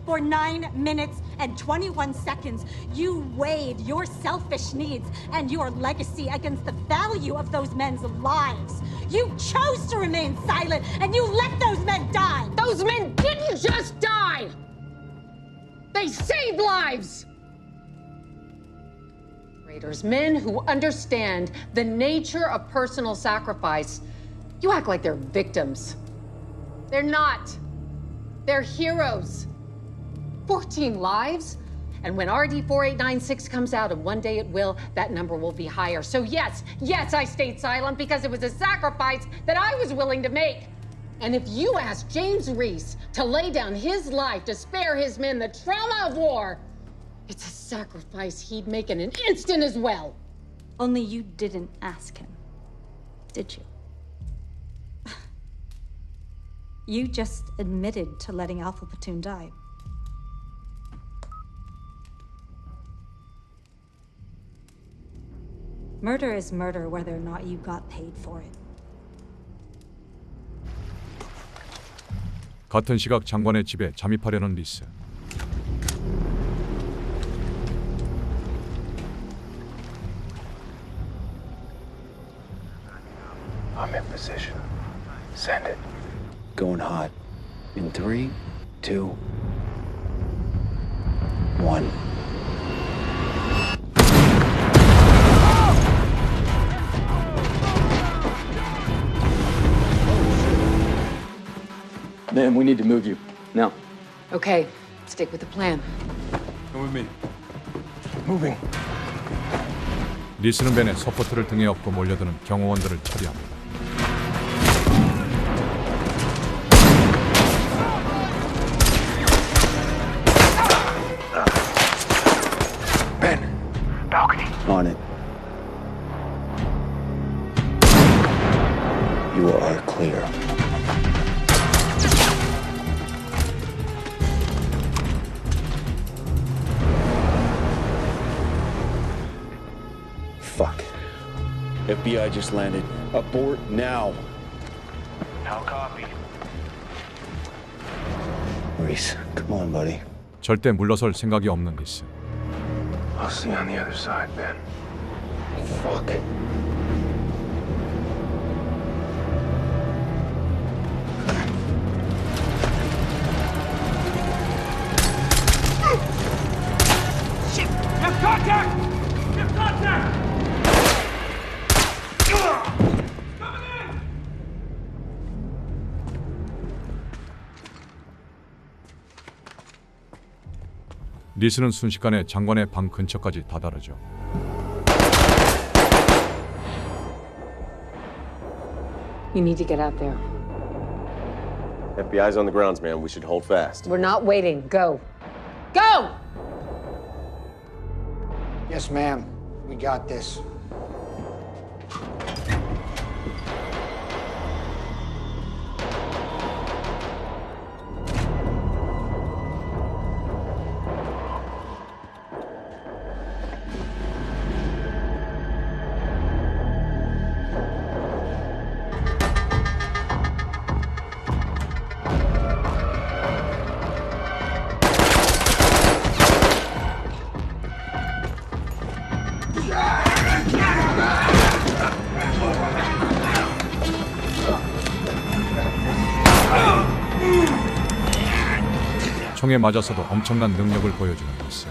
For 9 minutes and 21 seconds, you weighed your selfish needs and your legacy against the value of those men's lives. You chose to remain silent, and you let those men die. Those men didn't just die! They saved lives! Raiders, men who understand the nature of personal sacrifice. You act like they're victims. They're not. They're heroes. 14 lives? And when RD-4896 comes out, and one day it will, that number will be higher. So yes, I stayed silent because it was a sacrifice that I was willing to make. And if you ask James Reese to lay down his life to spare his men the trauma of war, it's a sacrifice he'd make in an instant as well. Only you didn't ask him, did you? You just admitted to letting Alpha Platoon die. Murder is murder whether or not you got paid for it. 같은 시각 장관의 집에 잠입하려는 리스. I'm in position. Send it. Going hot. In 3, 2, 1. Man, we need to move you. Now. Okay, stick with the plan. Come with me. Moving. 리스는 벤의 서포트를 등에 업고 몰려드는 경호원들을 처리합니다. Ben, balcony. On it. You are clear. Fuck. FBI just landed. Abort now. How copy? Reese, come on, buddy. 절대 물러설 생각이 없는 리스. I'll see you on the other side, Ben. Fuck. Shit! Have contact! Have contact! 리스는 순식간에 장관의 방 근처까지 다다르죠. You need to get out there. FBI's on the grounds, man. We should hold fast. We're not waiting. Go. Go! Yes, ma'am. We got this. 총에 맞아서도 엄청난 능력을 보여주는 리스.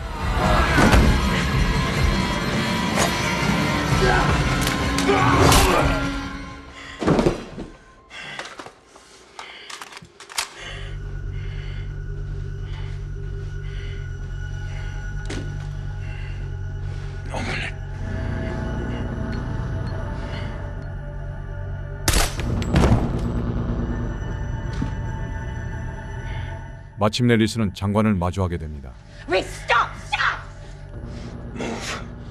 마침내 리스는 장관을 마주하게 됩니다. Reese, stop! Stop!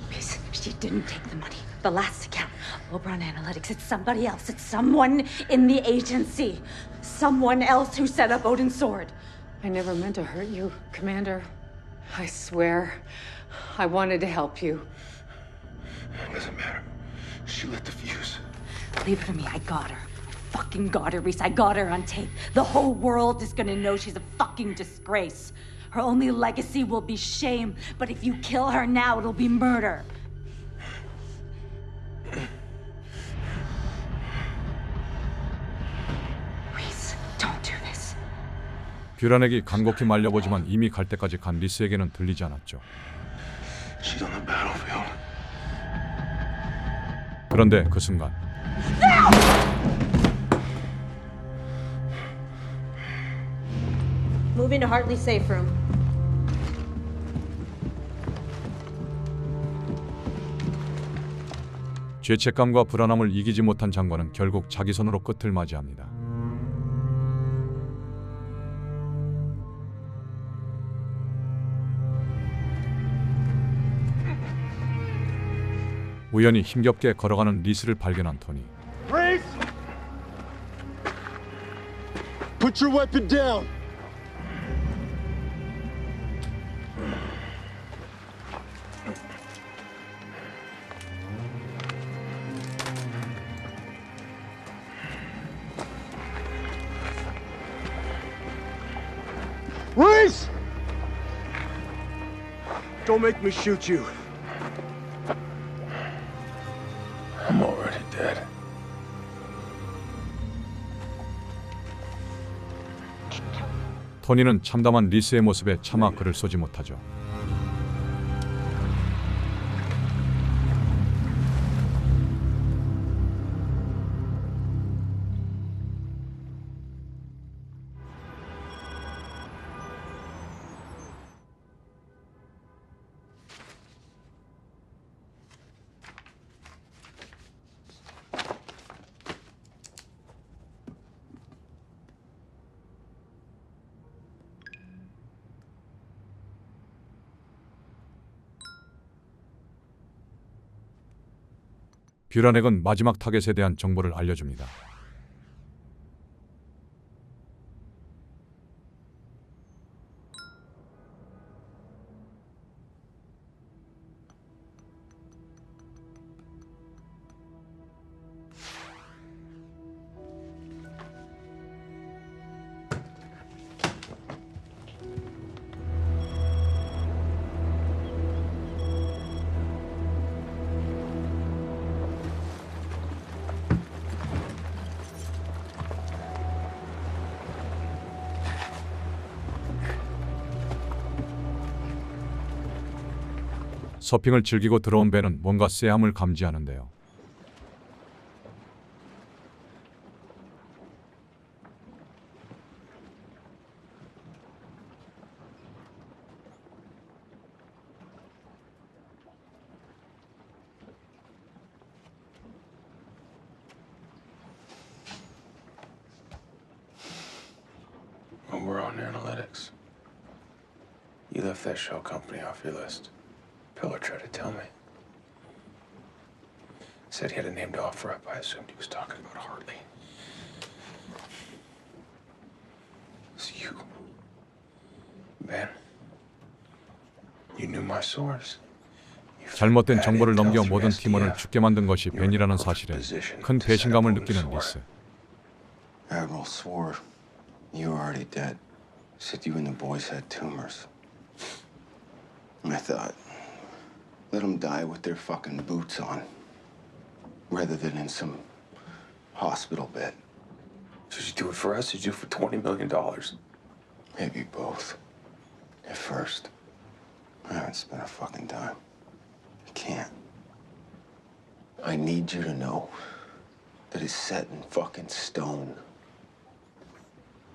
Reese, she didn't take the money. The last account. Oberon Analytics. It's somebody else. It's someone in the agency. Someone else who set up Odin's sword. I never meant to hurt you, Commander. I swear. I wanted to help you. It doesn't matter. She lit the fuse. Leave her to me. I got her. I fucking got her, Reese. I got her on tape. The whole world is gonna know she's a fucking disgrace. Her only legacy will be shame, but if you kill her now, it'll be murder. Reese, don't do this. 뷰란에게 간곡히 말려보지만 이미 갈 때까지 간 리스에게는 들리지 않았죠. She's on the battlefield. 그런데 그 순간 Moving to Hartley safe room. 죄책감과 불안함을 이기지 못한 장관은 결국 자기 손으로 끝을 맞이합니다. 우연히 힘겹게 걸어가는 리스를 발견한 토니. Reese! Put your weapon down! Reese! Don't make me shoot you. I'm already dead. 토니는 참담한 리스의 모습에 차마 그를 쏘지 못하죠. 뷰란액은 마지막 타겟에 대한 정보를 알려줍니다. 서핑을 즐기고 들어온 벤은 뭔가 쎄함을 감지하는데요. Oberon Analytics. You left that shell company off your list. Pillar tried to tell me. Said he had a name to offer up. I assumed he was talking about Hartley. It's you. Ben. You knew my source. 잘못된 정보를 넘겨 모든 팀원을 죽게 만든 것이 벤이라는 사실에 큰 배신감을 느끼는 리스. Admiral swore you were already dead. Said you and the boys had tumors. I thought, let them die with their fucking boots on, rather than in some hospital bed. Did you do it for us? Did you do it for $20 million? Maybe both. At first. I haven't spent a fucking dime. I can't. I need you to know that it's set in fucking stone.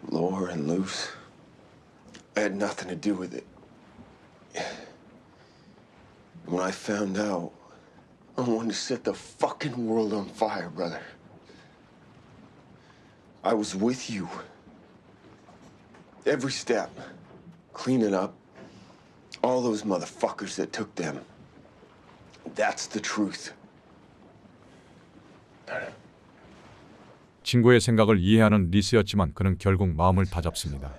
Lore and Luce, I had nothing to do with it. When I found out, I wanted to set the fucking world on fire, brother. I was with you. Every step. Cleaning up all those motherfuckers that took them. That's the truth. 친구의 생각을 이해하는 리스였지만 그는 결국 마음을 다잡습니다.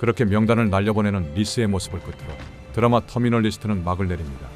그렇게 명단을 날려보내는 리스의 모습을 끝으로 드라마 터미널리스트는 막을 내립니다.